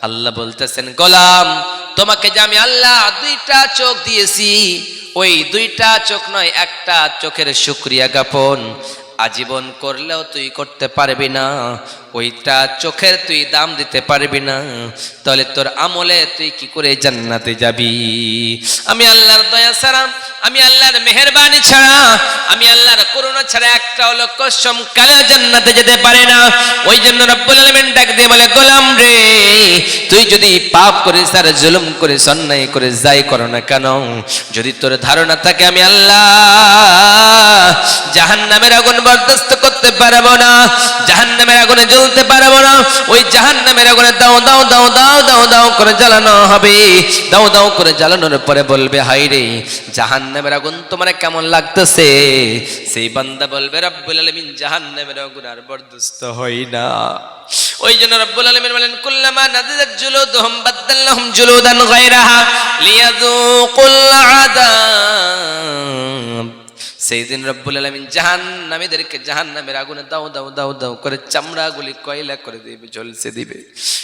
আল্লাহ বলতেছেন, গোলাম তোমাকে যে আমি আল্লাহ দুইটা চোখ দিয়েছি, ওই দুইটা চোখ নয়, একটা চোখের শুকরিয়া জ্ঞাপন আজীবন করলেও তুই করতে পারবি না, ওইটা চোখের তুই দাম দিতে পারবি না, তাহলে তোর আমলে তুই কি করে জান্নাতে যাবি? আমি আল্লাহর দয়া ছাড়া, আমি আল্লাহর মেহেরবানি ছাড়া, আমি আল্লাহর করুণা ছাড়া একটা লোক কসম কালে জান্নাতে যেতে পারে না। ওই জন্য রব্বুল আলামিন ডাক দিয়ে বলে, গোলাম রে, তুই যদি পাপ করিস আর জুলুম করিস, অন্যায় করে যাই করো না কেন, যদি তোর ধারণা থাকে আমি আল্লাহ জাহান্নামের আগুন বরদাস্ত করতে পারবো না, জাহান্নামের আগুনে জ্বলতে পারবো না, ওই জাহান্নামের আগুনে দাও দাও দাও দাও দাও দাও করে জ্বালানো হবে, দাও দাও করে জ্বালানোর পরে বলবে, হাই রে জাহান্নামের আগুন তোমার কেমন লাগতেছে? সেই বান্দা বলবে, রব্বুল আলামিন জাহান্নামের আগুন আর বরদাস্ত হই না। ওই জন্য রব্বুল আলামিন বলেন, কুল্লামা নাদিজাত জুলুদুহুম বাদদালনাহুম জুলুদান গায়রাহা লিয়াযুকুল আযাব। সেই দিন রব্বুল আলামিন জাহান্নামীদেরকে জাহান্নামের আগুনে দাও দাও দাও দাও করে চামড়াগুলি কয়লা করে দিবে, ঝলসে দিবে।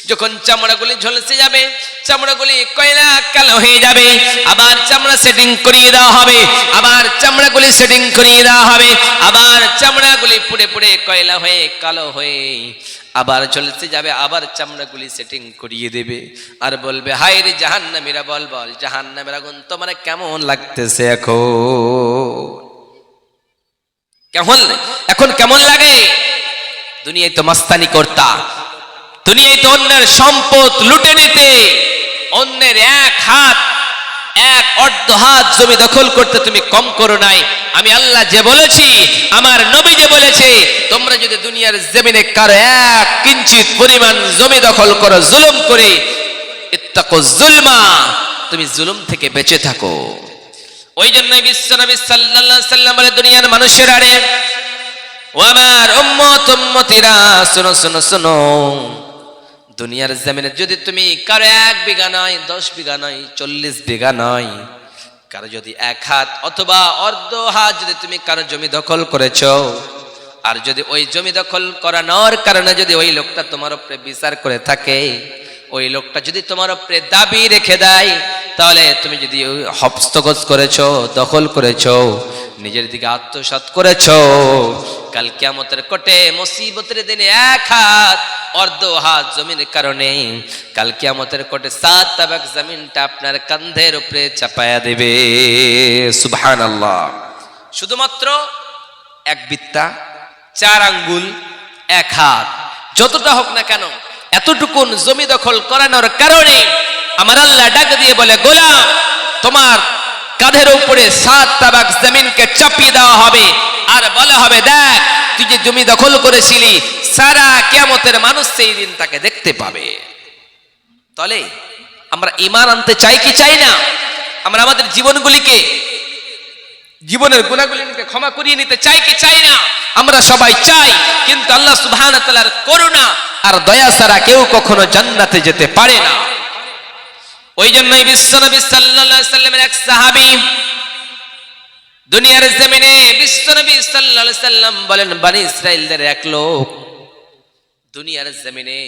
যখন চামড়াগুলি ঝলসে যাবে, চামড়াগুলি কয়লা কালো হয়ে যাবে, আবার চামড়া সেটিং করিয়ে দেওয়া হবে, আবার চামড়াগুলি সেটিং করিয়ে দেওয়া হবে, আবার চামড়াগুলি পুড়ে পুড়ে কয়লা হয়ে কালো হয়ে আবার ঝলসে যাবে, আবার চামড়াগুলি সেটিং করিয়ে দেবে, আর বলবে, হায় রে জাহান্নামীরা, বল বল জাহান্নামের আগুন তোমার কেমন লাগতেছে এখন? কেমন এখন কেমন লাগে? দুনিয়ায় তো মাস্তানি করতা, দুনিয়ায় তো অন্যের সম্পদ লুটে নিতে, অন্যের এক হাত এক অর্ধ হাত জমি দখল করতে তুমি কম করো নাই। আমি আল্লাহ যে বলেছি, আমার নবী যে বলেছে, তোমরা যদি দুনিয়ার জমিনে কারো এক কিঞ্চিত পরিমাণ জমি দখল করো জুলুম করে, ইত্তাকু যুলমা, তুমি জুলুম থেকে বেঁচে থাকো। ওই জন্যই বিশ্বনবী সাল্লাল্লাহু আলাইহি সাল্লাম বলে, দুনিয়ার মানুষেরা রে, ও আমার উম্মত উম্মতিরা, শোনো শোনো শোনো, দুনিয়ার জমিনে যদি তুমি কারো 1 বিঘা নয়, 10 বিঘা নয়, 40 বিঘা নয়, কারো যদি 1 হাত অথবা অর্ধ হাত যদি তুমি কারো জমি দখল করেছো, আর যদি ওই জমি দখল করানোর কারণে যদি ওই লোকটা তোমার উপরে বিচার করে থাকে, ওই লোকটা যদি তোমার উপরে দাবি রেখে দেয়, তাহলে তুমি যদি হস্তগত করেছো, দখল করেছো, নিজের দিকে আত্মসাৎ করেছো, কাল কিয়ামতের কোটে মুসিবতের দিনে এক হাত অর্ধ হাত জমিনের কারণে কাল কিয়ামতের কোটে 7 তাবাক জমিনটা আপনার কাঁধের উপরে চাপায়া দেবে। সুবহানাল্লাহ। শুধুমাত্র এক বিত্তা, 4 আঙ্গুল, 1 হাত, যতটা হোক না কেন, এতটুকুন জমি দখল করানোর কারণে আমার আল্লাহ ডাক দিয়ে বলে, গোলাম, তোমার কাঁধের উপরে 7 তাবাক জমিনকে চাপিয়ে দেওয়া হবে, আর বলা হবে, দেখ তুই যে জমি দখল করেছিলি, সারা কিয়ামতের মানুষ সেই দিন তাকে দেখতে পাবে। তাহলে আমরা ঈমান আনতে চাই কি চাই না? আমরা আমাদের জীবনগুলিকে, জীবনের গুনাহগুলিকে ক্ষমা করিয়ে নিতে চাই কি চাই না? আমরা সবাই চাই, কিন্তু আল্লাহ সুবহানাহু ওয়া তাআলার করুণা আর দয়া ছাড়া কেউ কখনো জান্নাতে যেতে পারে না। ওই জন্যই বিশ্বনবী সাল্লাল্লাহু আলাইহি সাল্লামের এক সাহাবী দুনিয়ার জমিনে, বিশ্বনবী সাল্লাল্লাহু আলাইহি সাল্লাম বলেন, বনি ইসরাইলদের এক লোক দুনিয়ার জমিনে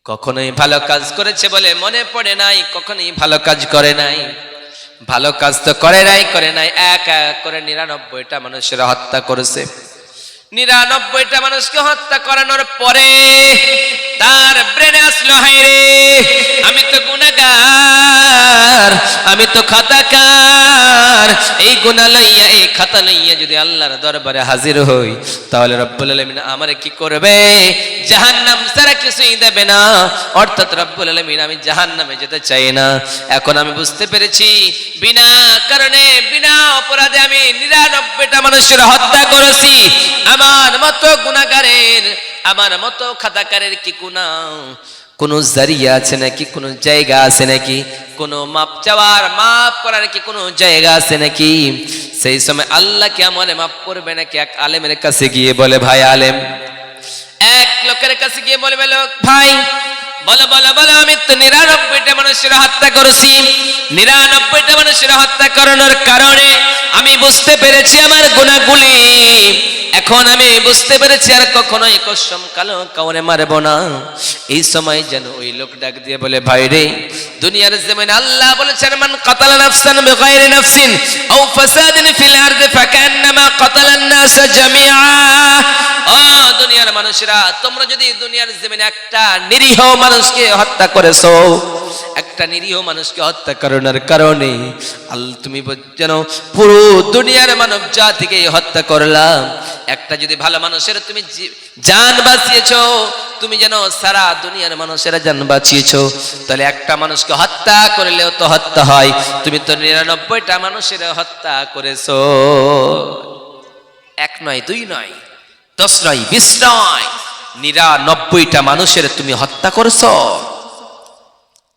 কখনোই ভালো কাজ করেছে বলে মনে পড়ে নাই, কখনোই ভালো কাজ করে নাই। ভালো কাজ তো করে নাই, এক এক করে 99টা মানুষের হত্যা করেছে। 99টা মানুষকে হত্যা করানোর পরে তার ব্রেনে আসলো, হায় রে, আমি তো গুনাহগার, আমি তো খাতাকার, এই গুনাহ লইয়া, এই খাতা লইয়া যদি আল্লাহর দরবারে হাজির হই, তাহলে রব্বুল আলামিন আমারে কি করবে? জাহান্নাম ছাড়া কিছুই দেবে না। অর্থাৎ রব্বুল আলামিন, আমি জাহান্নামে যেতে চাই না। এখন আমি বুঝতে পেরেছি, বিনা কারণে, বিনা অপরাধে আমি 99টা মানুষের হত্যা করেছি। আমার মতো গুনাহগারের, আমার মতো খাতাকারের কি কোনো জারিয়া আছে নাকি? কোনো জায়গা আছে নাকি? কোনো মাপ চাওয়ার, মাপ করার কি কোনো জায়গা আছে নাকি? সেই সময় আল্লাহ কি আমারে মাফ করবে নাকি? এক আলেমের কাছে গিয়ে বলে, ভাই আলেম, এক লোকের কাছে গিয়ে বলে, ভাই বলো বলো বলো, আমি তো 99টা মানুষের হত্যা করেছি। 99টা মানুষের হত্যা করানোর কারণে আমি বুঝতে পেরেছি আমার গুনাহগুলি। এখন আমি বুঝতে পেরেছি আর কখনোই কসম কালো কাউরে মারব না। এই সময় যেন ওই লোক ডাক দিয়ে বলে, ভাই রে, দুনিয়ার জমিনে আল্লাহ বলেছেন, মান কাতালা নাফসান বিগাইরি নাফসিন আও ফাসাদিন ফিল আরদি ফাকান্নামা কাতালান নাস জামিআ। ও দুনিয়ার মানুষরা, তোমরা যদি দুনিয়ার জমিনে একটা নিরীহ মানুষকে হত্যা করেছো, একটা নিরীহ মানুষকে হত্যা করানোর কারণে তুমি যেন পুরো দুনিয়ার মানব জাতিকে হত্যা করলাম। একটা যদি ভালো মানুষের তুমি জান বাঁচিয়েছো, তুমি যেন সারা দুনিয়ার মানুষের জান বাঁচিয়েছো। তাহলে একটা মানুষকে হত্যা করলেও তো হত্যা হয়, তুমি তো 99টা মানুষের হত্যা করেছো। 1 নয়, 2 নয়, 10 নয়, 20 নয়, 99টা মানুষের তুমি হত্যা করেছো।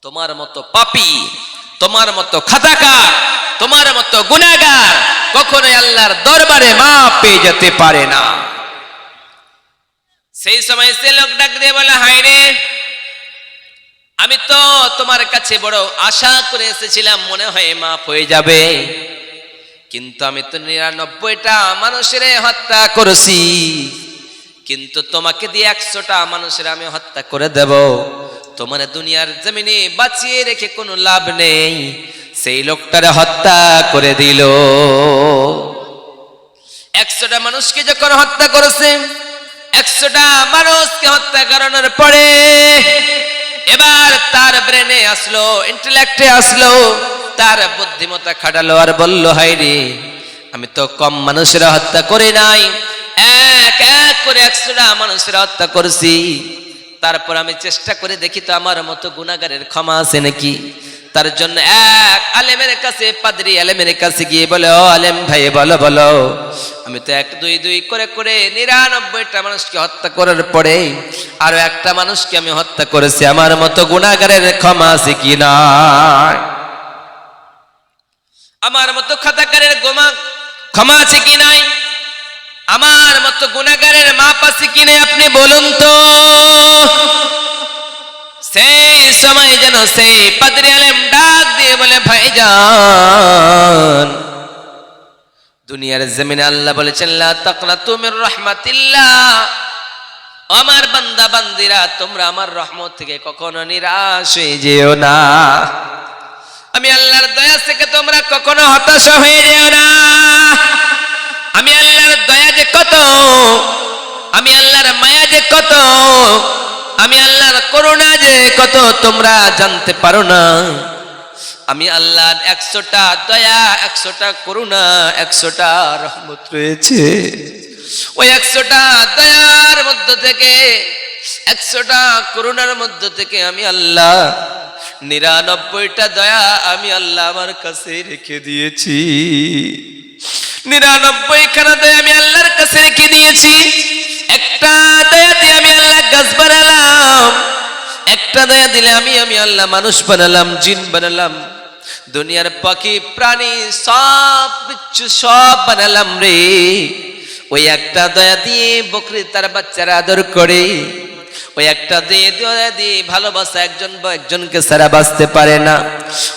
তোমার মতো পাপী, তোমার মতো খাতাকার, তোমার মতো গুনাহগার কখনোই আল্লাহর দরবারে মাপ পেয়ে যেতে পারে না। সেই সময় সে লোক ডাক দিয়ে বলে, হায় রে, আমি তো তোমার কাছে বড় আশা করে এসেছিলাম, মনে হয় মাপ হয়ে যাবে, কিন্তু আমি তো 99টা মানুষের হত্যা করেছি, কিন্তু তোমাকে দিয়ে 100টা মানুষের আমি হত্যা করে দেব। তোমার দুনিয়ার জমিনে বাঁচিয়ে রেখে কোনো লাভ নেই। সেই লোকটারে হত্যা করে দিল। 100টা মানুষকে যখন হত্যা করেছে, 100টা মানুষকে হত্যা করানোর পরে এবার তার ব্রেনে আসলো, ইন্টেলেক্টে আসলো, তার বুদ্ধিমত্তা খাটালো আর বলল, হায় রে, আমি তো কম মানুষের হত্যা করে নাই, এক এক করে 100টা মানুষের হত্যা করেছি। তারপর আমি চেষ্টা করে দেখি তো আমার মতো গুনাহগারের ক্ষমা আছে নাকি। তার জন্য এক আলেমের কাছে, পাদ্রী আলেমের কাছে গিয়ে বলে, ও আলেম ভাই, বলো বলো, আমি তো 1 2 2 করে করে 99টা মানুষকে হত্যা করার পরে আরো একটা মানুষকে আমি হত্যা করেছি, আমার মতো গুনাহগারের ক্ষমা আছে কি না? আমার মতো খাতাকারের ক্ষমা আছে কি নাই? আমার মতো গুনাহগারের মাপ আছে কি নাই? আপনি বলুন তো। সেই সময় যেন সেই পাদ্রী আলেম ডাক দিয়ে বলে, ভাইজান, দুনিয়ার জমিনে আল্লাহ বলেছেন, লা তাকনাতু মির রাহমাতিল্লাহ, আমার বান্দা বান্দিরা, তোমরা আমার রহমত থেকে কখনো নিরাশ হয়ে যেও না। আমি আল্লাহর দয়া থেকে তোমরা কখনো হতাশ হয়ে যেও না। আমি আল্লাহর দয়া যে কত, আমি আল্লাহর মায়া যে কত, আমি আল্লাহর করুণা যে কত তোমরা জানতে পারো না। আমি আল্লাহর 100টা দয়া, 100টা করুণা, 100টা রহমত রয়েছে। ওই 100টা দয়ার মধ্য থেকে, 100টা করুণার মধ্য থেকে আমি আল্লাহ 99টা দয়া আমি আল্লাহ আমার কাছে রেখে দিয়েছি। 99খানা দয়া আমি আল্লাহর কাছে রেখে দিয়েছি। একটা দয়া দিয়ে আমি আল্লাহ গাছ বানালাম, একটা দয়া দিলে আমি আল্লাহ মানুষ বানালাম, জিন বানালাম, দুনিয়ার পাখি প্রাণী সব কিছু সব বানালাম রে। ওই একটা দয়া দিয়ে বকরি তার বাচ্চারা আদর করে, ওই একটা দয়া দিয়ে ভালোবাসা একজনকে সারা বাঁচতে পারে না।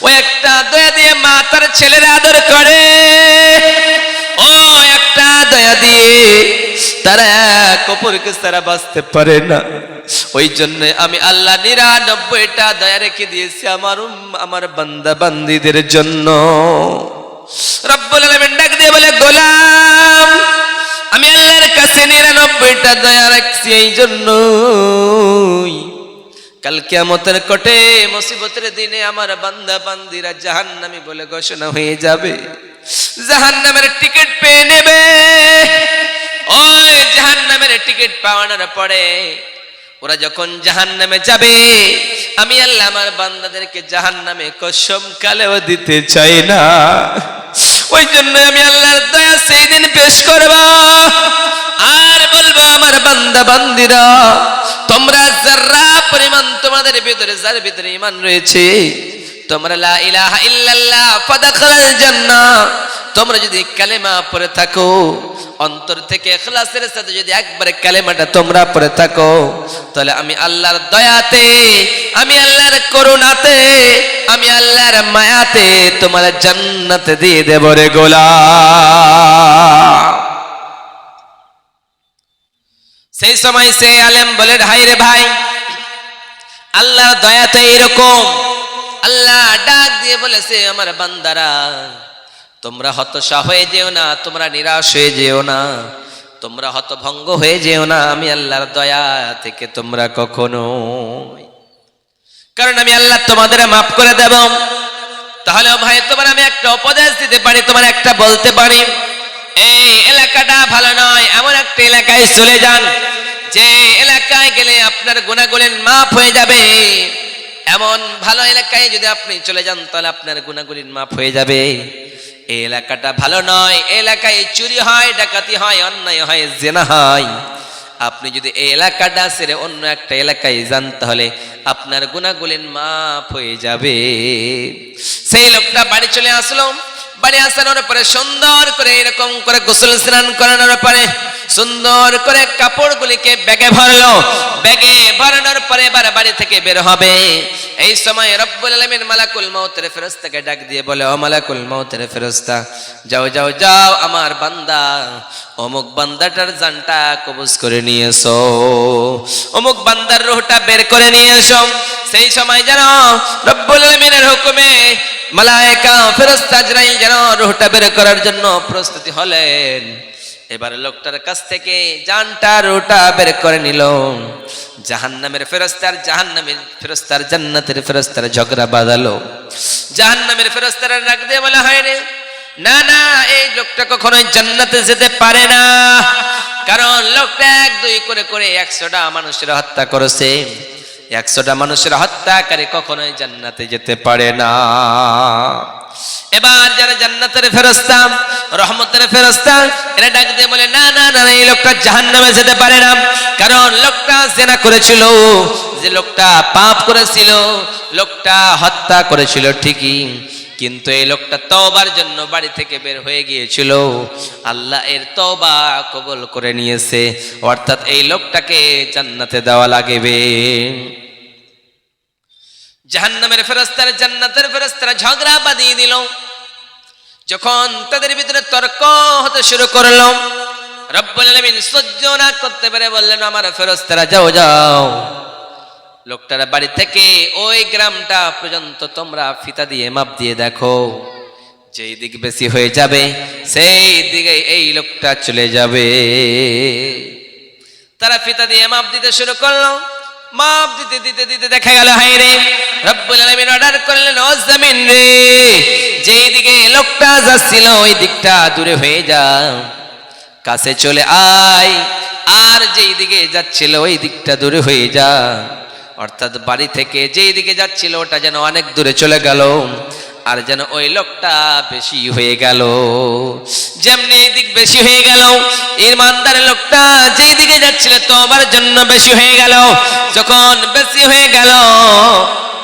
ওই একটা দয়া দিয়ে মা তার ছেলেরা আদর করে, ও একটা দয়া দিয়ে তারা এক অপরকে সারা বাঁচতে পারে না। ওই জন্য আমি আল্লাহ 99টা দয়া রেখে দিয়েছি আমার বান্দা বান্দীদের জন্য। রব্বুল আলামিন ডাক দিয়ে বলে, গোলাম আমি আল্লাহর কাছে 99টা দয়া রাখছি এই জন্য কাল কিয়ামতের কোটে মুসিবতের দিনে আমার বান্দা বান্দীরা জাহান্নামী বলে ঘোষণা হয়ে যাবে, জাহান্নামের টিকিট পেয়ে নেবে। ওই জাহান্নামের টিকিট পাওয়ানোর পরে ওরা যখন জাহান্নামে যাবে, আমি আল্লাহ আমার বান্দাদেরকে জাহান্নামে কসম কালেও দিতে চাই না। ওই জন্য আমি আল্লাহর দয়া সেই দিন পেশ করব আর বলবো, আমার বান্দা বান্দিরা তোমরা যারা পরিমাণ তোমাদের ভিতরে যার ভিতরে ঈমান রয়েছে, তোমরা লা ইলাহা ইল্লাল্লাহ ফাদাখালাল জান্নাহ, তোমরা যদি কালেমা পড়ে থাকো, অন্তর থেকে ইখলাসের সাথে যদি একবারে কালেমাটা তোমরা পড়ে থাকো, তাহলে আমি আল্লাহর দয়াতে, আমি আল্লাহর করুণাতে, আমি আল্লাহর মায়াতে তোমার জান্নাতে দিয়ে দেব রে গোলাম। সেই সময় সে আলেম বলে, হাই রে ভাই, আল্লাহর দয়াতে এরকম। আল্লাহ ডাক দিয়ে বলেছে, আমার বান্দারা তোমরা হতাশা হয়ে যেও না, তোমরা নিরাশ হয়ে যেও না, তোমরা হতভঙ্গ হয়ে যেও না আমি আল্লাহর দয়া থেকে তোমরা কখনো, কারণ আমি আল্লাহ তোমাদের মাফ করে দেব। তাহলে ভাই তোমার আমি একটা উপদেশ দিতে পারি, তোমার একটা বলতে পারি, এই এলাকাটা ভালো নয়, এমন একটা এলাকায় চলে যান যে এলাকায় গেলে আপনার গুনাহগুলো মাফ হয়ে যাবে। এমন ভালো এলাকায় যদি আপনি চলে যান তাহলে আপনার গুনাহগুলো মাফ হয়ে যাবে। এই এলাকাটা ভালো নয়, এলাকায় চুরি হয়, ডাকাতি হয়, অন্যায় হয়, জিনা হয়। আপনি যদি এই এলাকাটা ছেড়ে অন্য একটা এলাকায় যান তাহলে আপনার গুনাহগুলো মাফ হয়ে যাবে। সেই লোকটা বাড়ি চলে আসলো, বাড়ি আসানোর পরে সুন্দর করে এরকম করে গোসল স্নান করানোর পরে সুন্দর করে কাপড়গুলিকে ব্যাগে ভরলো। ব্যাগে ভরানোর পরে এবার বাড়ি থেকে বের হবে। এই সময় রব্বুল আলামিন মালাকুল মউতের ফেরেশতাকে ডাক দিয়ে বলে, ও মালাকুল মউতের ফেরেশতা, যাও যাও যাও, আমার বান্দা অমুক বান্দাটার জানটা কবজ করে নিয়ে এসো, অমুক বান্দার রূহটা বের করে নিয়ে এসো। সেই সময় যেন রব্বুল আলামিনের হুকুমে মালায়েকা ফেরেশতা আজরাইল যেন রূহটা বের করার জন্য প্রস্তুতি হলেন। এবার লোকটার কাছ থেকে জানটা রূহটা বের করে নিল। জাহান্নামের ফেরেশতার জান্নাতের ফেরেশতার ঝগড়া বাঁধালো। জাহান্নামের ফেরেশতারা ডাক দিয়ে বলা হয়নি, না না, এই লোকটা কখনোই জান্নাতে যেতে পারে না, কারণ লোকটা 1-2 করে করে 100টা মানুষের হত্যা করেছে। 100টা মানুষের হত্যাকারী কখনোই জান্নাতে যেতে পারে না। এবার যারা জান্নাতের ফেরেশতা, রহমতের ফেরেশতা, এরা ডাক দিয়ে বলে, না না না, এই লোকটা জাহান্নামে যেতে পারে না, কারণ লোকটা জিনা করেছিল, যে লোকটা পাপ করেছিল, লোকটা হত্যা করেছিল ঠিকই, কিন্তু এই লোকটা তওবার জন্য বাড়ি থেকে বের হয়ে গিয়েছিল। আল্লাহ এর তওবা কবুল করে নিয়েছে, অর্থাৎ এই লোকটাকে জান্নাতে দেওয়া লাগবে। জাহান্নামের ফেরেশতারা জান্নাতের ফেরেশতারা ঝগড়া বাঁধিয়ে দিল। যখন তাদের ভিতরে তর্ক হতে শুরু করলো, রব্বুল আলামিন সহ্য না করতে পেরে বললেন আমার ফেরেশতারা যাও যাও, লোকটার বাড়ি থেকে ওই গ্রামটা পর্যন্ত তোমরা ফিতা দিয়ে মাপ দিয়ে দেখো, যেই দিক বেশি হয়ে যাবে সেই দিকে এই লোকটা চলে যাবে। তারা ফিতা দিয়ে মাপ দিতে শুরু করলো। মাপ দিতে দিতে দিতে দেখা গেল হায় রে, রব্বুল আলামিন অর্ডার করলেন ও জমিন রে, যেই দিকে লোকটা যাচ্ছিল ওই দিকটা দূরে হয়ে যা, কাছে চলে আয়, আর যেই দিকে যাচ্ছিল ওই দিকটা দূরে হয়ে যা। অর্থাৎ বাড়ি থেকে যেই দিকে যাচ্ছিল ওটা যেন অনেক দূরে চলে গেল, আর যেন ওই লোকটা বেশি হয়ে গেল। যেমনি এই দিক বেশি হয়ে গেল, ইমানদার লোকটা যেই দিকে যাচ্ছিল তোমার জন্য বেশি হয়ে গেল। যখন বেশি হয়ে গেল,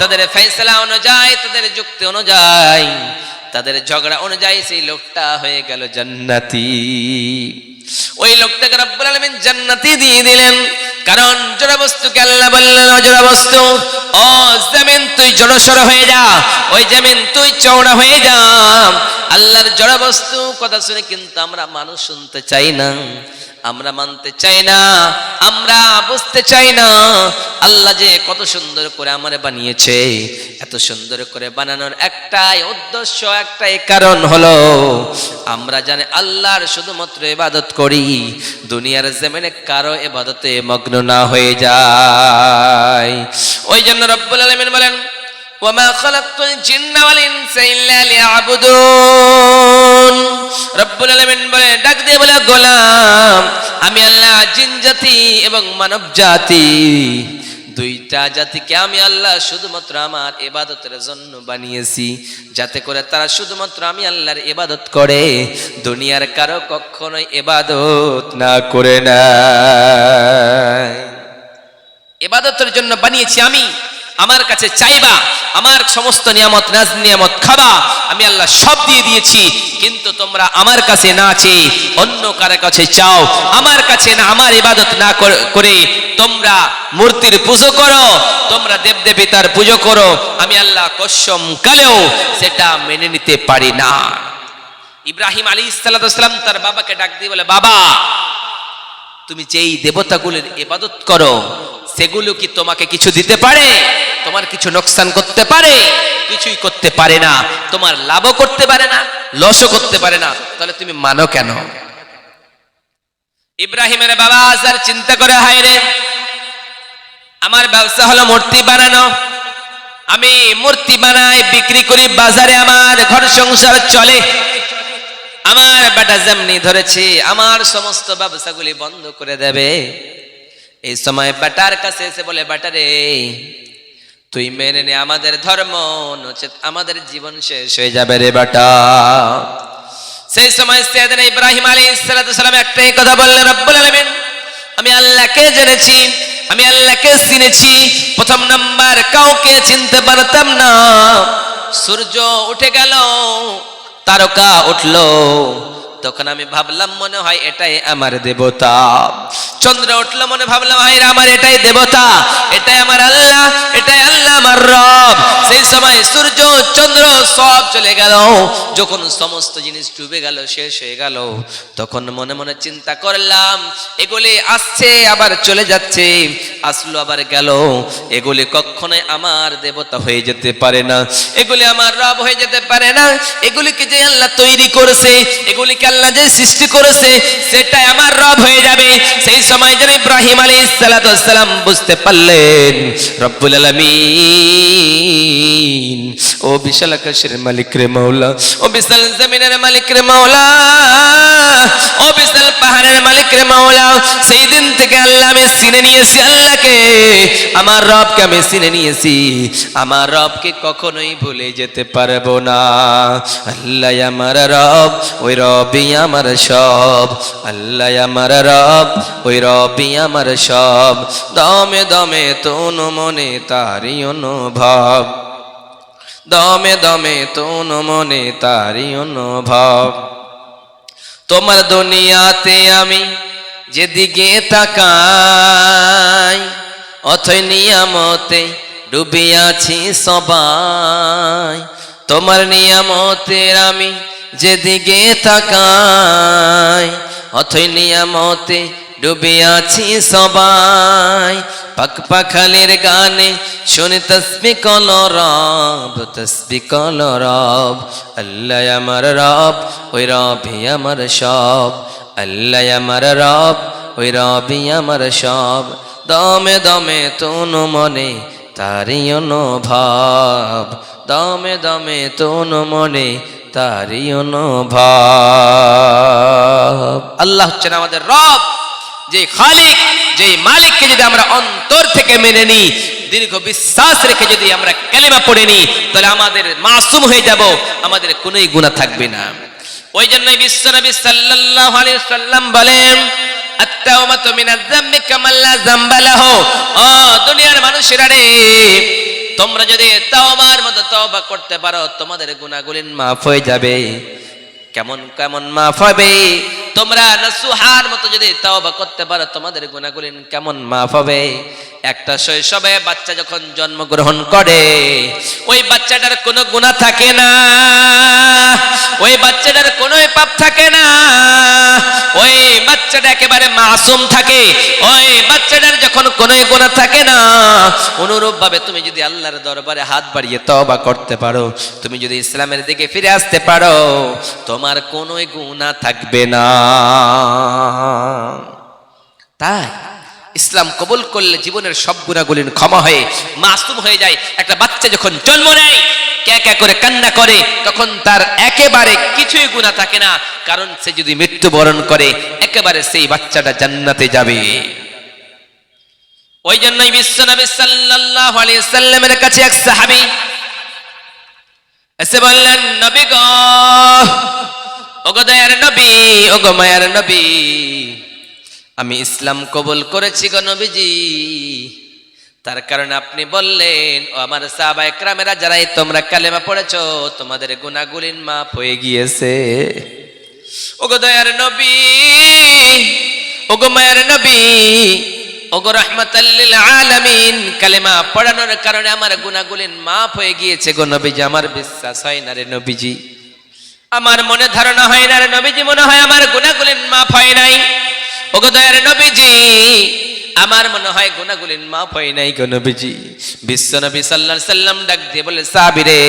তাদের ফয়সালা অনুযায়ী, তাদের যুক্তি অনুযায়ী, তাদের ঝগড়া অনুযায়ী সেই লোকটা হয়ে গেল জান্নাতি। ওই লোকটাকে রব্বুল আলামিন জান্নাতি দিয়ে দিলেন। কারণ জড় বস্তুকে আল্লাহ বললেন ও জড় বস্তু, ও জমিন তুই জড়সড় হয়ে যা, ওই জমিন তুই চওড়া হয়ে যা। আল্লাহর জড় বস্তু কথা শুনে কিন্তু আমরা মানুষ শুনতে চাই না, আমরা মানতে চাই না, আমরা বুঝতে চাই না আল্লাহ যে কত সুন্দর করে আমারে বানিয়েছে। এত সুন্দর করে বানানোর একটাই উদ্দেশ্য, একটাই কারণ হলো আমরা জানি আল্লাহর শুধুমাত্র ইবাদত করি, দুনিয়ার জমিনে কারো ইবাদতে মগ্ন না হয়ে যায়। ওই জন্য রব্বুল আলামিন বলেন ওয়ামা খালাকতুল জিন্না ওয়াল ইনসা ইল্লা লিয়াবুদুন। রব্বুল আলামিন বলে ডাক দিয়ে বলে গোলাম, আমি আল্লাহ জিন জাতি এবং মানব জাতি দুইটা জাতিকে আমি আল্লাহ শুধুমাত্র আমার ইবাদতের জন্য বানিয়েছি, যাতে করে তারা শুধুমাত্র আমি আল্লাহর ইবাদত করে, দুনিয়ার কারো কখনোই ইবাদত না করে না। ইবাদতের জন্য বানিয়েছি আমি, আমার কাছে চাইবা, আমার সমস্ত নিয়ামত নাজ নিয়ামত খাবা, আমি আল্লাহ সব দিয়ে দিয়েছি। কিন্তু তোমরা আমার কাছে না চেয়ে অন্য কারো কাছে চাও, আমার কাছে না, আমার ইবাদত না করে তোমরা মূর্তির পুজো করো, তোমরা দেবদেবতার পুজো করো। আমি আল্লাহ কসম কালেও সেটা মেনে নিতে পারি না। ইব্রাহিম আলাইহিস সালাম তার বাবাকে ডাক দিয়ে বলে, বাবা তুমি যেই দেবতাগুলোর ইবাদত করো সেগুলো কি তোমাকে কিছু দিতে পারে? তোমার কিছু নোকসান করতে পারে? কিছুই করতে পারে না। তোমার লাভও করতে পারে না, লসও করতে পারে না, তাহলে তুমি মানো কেন? ইব্রাহিমের বাবা আজার চিন্তা করে, হায় রে, আমার ব্যবসা হলো মূর্তি বানানো, আমি মূর্তি বানাই বিক্রি করি বাজারে, আমার ঘর সংসার চলে। আমার বেটা যেমনি ধরেছে আমার সমস্ত ব্যবসাগুলি বন্ধ করে দেবে। এই সময় বেটার কাছে এসে বলে, বেটা রে তুই মেনে নে আমাদের ধর্ম, নচেত আমাদের জীবন শেষ হয়ে যাবে রে বেটা। সেই সময় সাইয়েদনা ইব্রাহিম আলাইহিস সালাম একটাই কথা বললেন, রব্বুল আলামিন আমি আল্লাহকে জেনেছি, আমি আল্লাহকে চিনেছি। প্রথম নাম্বার কাউকে চিনতে পারতাম না। সূর্য উঠে গেল, তারকা উঠলো, তখন আমি ভাবলাম মনে হয় এটাই আমার দেবতা। চন্দ্র উঠলো, মনে ভাবলাম হায় আমার এটাই দেবতা, এটাই আমার আল্লাহ, এটাই আল্লাহ আমার রব। সেই সময় সূর্য চন্দ্র সব চলে গেল। যখন সমস্ত জিনিস ডুবে গেল, শেষ হয়ে গেল, তখন মনে মনে চিন্তা করলাম এগুলি আসছে আবার চলে যাচ্ছে, আসলো আবার গেল, এগুলি কখনোই আমার দেবতা হয়ে যেতে পারে না, এগুলি আমার রব হয়ে যেতে পারে না। এগুলিকে যে আল্লাহ তৈরি করেছে, এগুলিকে আল্লাহ যে সৃষ্টি করেছে, সেটাই আমার রব হয়ে যাবে। সেই সময় যেন ইব্রাহিম আলাইহিস সালাম বুঝতে পারলেন রব্বুল আলামিন ও বিশাল আকাশের মালিক রে মাওলা, ও বিশাল জমিনের মালিক রে মাওলা, ও বিশাল পাহাড়ের মালিক রে মাওলা। সেই দিন থেকে আল্লাহ আমি চিনে নিয়েছি আল্লাহকে, আমার রবকে আমি চিনে নিয়েছি, আমার রবকে কখনোই ভুলে যেতে পারবো না। আল্লাহ আমার রব, ওই রবই আমার সব, আল্লাহ আমার রব, ওই রবই আমার সব। দমে দমে তন মনে তারি অনুভব, দমে দমে তন মনে তারি অনুভব। তোমার দুনিয়াতে আমি যেদিকে তাকাই, অথই নিয়ামতে ডুবিয়াছি সবাই। তোমার নিয়ামতের আমি যেদিকে তাকাই, অথই নিয়ামতে ডুবে আছি সবাই, পাক পাখালির গানে শুনে তসবিহ কল রব, তসবিহ কল রব। আল্লাহ আমার রব, ওই রবই আমার সব। আল্লাহ আমার রব, ওই রবই আমার সব। দমে দমে তনু মনে তারি অনুভব, দমে দমে তনু মনে তারি অনুভব। আল্লাহ হচ্ছেন আমাদের রব, যে খালিক, যে মালিককে যদি আমরা অন্তর থেকে মেনে নিই, দীর্ঘ বিশ্বাস রেখে যদি আমরা কালেমা পড়ে নিই, তাহলে আমাদের মাসুম হয়ে যাব, আমাদের কোনোই গুনাহ থাকবে না। ওই জন্যই বিশ্বনবী সাল্লাল্লাহু আলাইহি ওয়াসাল্লাম বলেন, আত-তাওবাতু মিনাজ যামবি কামা লা যামবা লাহু। ও দুনিয়ার মানুষেরা রে, তোমরা যদি তাওবার মতো তওবা করতে পারো, তোমাদের গুনাহগুলো মাফ হয়ে যাবে। কেমন কেমন মাফ হবে? তোমরা নাসুহার মতো যদি তাওবা করতে পারো, তোমাদের গুনাহগুলো কেমন মাফ হবে? একটা শৈশবে বাচ্চা যখন জন্মগ্রহণ করে, ওই বাচ্চাটার কোনো গুনাহ থাকে না, ওই বাচ্চাটার কোনো পাপ থাকে না, ওই বাচ্চাটা একেবারে মাসুম থাকে, ওই বাচ্চাটার যখন কোনো গুনাহ থাকে না। অনুরূপ ভাবে তুমি যদি আল্লাহর দরবারে হাত বাড়িয়ে তওবা করতে পারো, তুমি যদি ইসলামের দিকে ফিরে আসতে পারো, তোমার কোনো গুনাহ থাকবে না। তাই ইসলাম কবুল করলে জীবনের সব গুনাহগুলো ক্ষমা হয়ে মাসুম হয়ে যায়। একটা বাচ্চা যখন জন্ম নেয়, কে কে করে কান্না করে, তখন তার একেবারে কিছুই গুনাহ থাকে না, কারণ সে যদি মৃত্যুবরণ করে, একেবারে সেই বাচ্চাটা জান্নাতে যাবে। ওই জন্যই বিশ্বনবী সাল্লাল্লাহু আলাইহি সাল্লামের কাছে এক সাহাবী এসে বললেন, নবী গো, ওগো দয়ার নবী, ওগো মায়ার নবী, আমি ইসলাম কবুল করেছি গো নবীজি। তার কারণে আপনি বললেন, ও আমার সাহাবায়ে কেরামেরা, যারাই তোমরা কালেমা পড়েছো, তোমাদের গুনাহগুলো মাফ হয়ে গিয়েছে। ওগো দয়ার নবী, ওগো মায়ার নবী, ওগো রাহমাতাল লিল আলামিন, কালেমা পড়ানোর কারণে আমার গুনাহগুলো মাফ হয়ে গিয়েছে গো নবীজি। আমার বিশ্বাস হয় না রে নবীজি, আমার মনে ধারণা হয় না রে নবীজি, মনে হয় আমার গুনাহগুলো মাফ হয় নাই। ওগো দয়ার নবীজি, আমার মনে হয় গুনাহগুলো মাফ হয় নাই গো নবীজি। বিশ্বনবী সাল্লাল্লাহু আলাইহি সাল্লাম ডাক দিয়ে বলে, সাহাবী রে,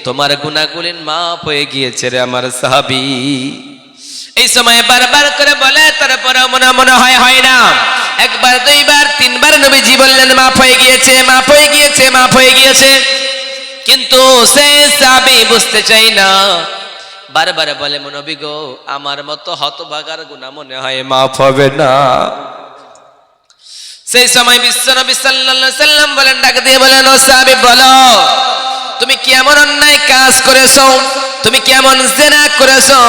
তোমার গুনাহগুলো মাফ হয়ে গিয়েছে রে আমার সাহাবী। এই সময় বারবার করে বলে, তারপরে মনে হয় না। একবার, দুইবার, তিনবার নবীজি বললেন, মাফ হয়ে গিয়েছে, মাফ হয়ে গিয়েছে, মাফ হয়ে গিয়েছে। কিন্তু সে সাহাবী বুঝতে চাই না, বারবার বলে, নবী গো, আমার মতো হতভাগার গুনাহ মনে হয় মাফ হবে না। সেই সময় বিশ্বনবী সাল্লাল্লাহু আলাইহি সাল্লাম বলেন, ডাক দিয়ে বলেন, ও সাহাবী, বলো, তুমি কি এমন অন্যায় কাজ করেছো? তুমি কি এমন জিনা করেছো?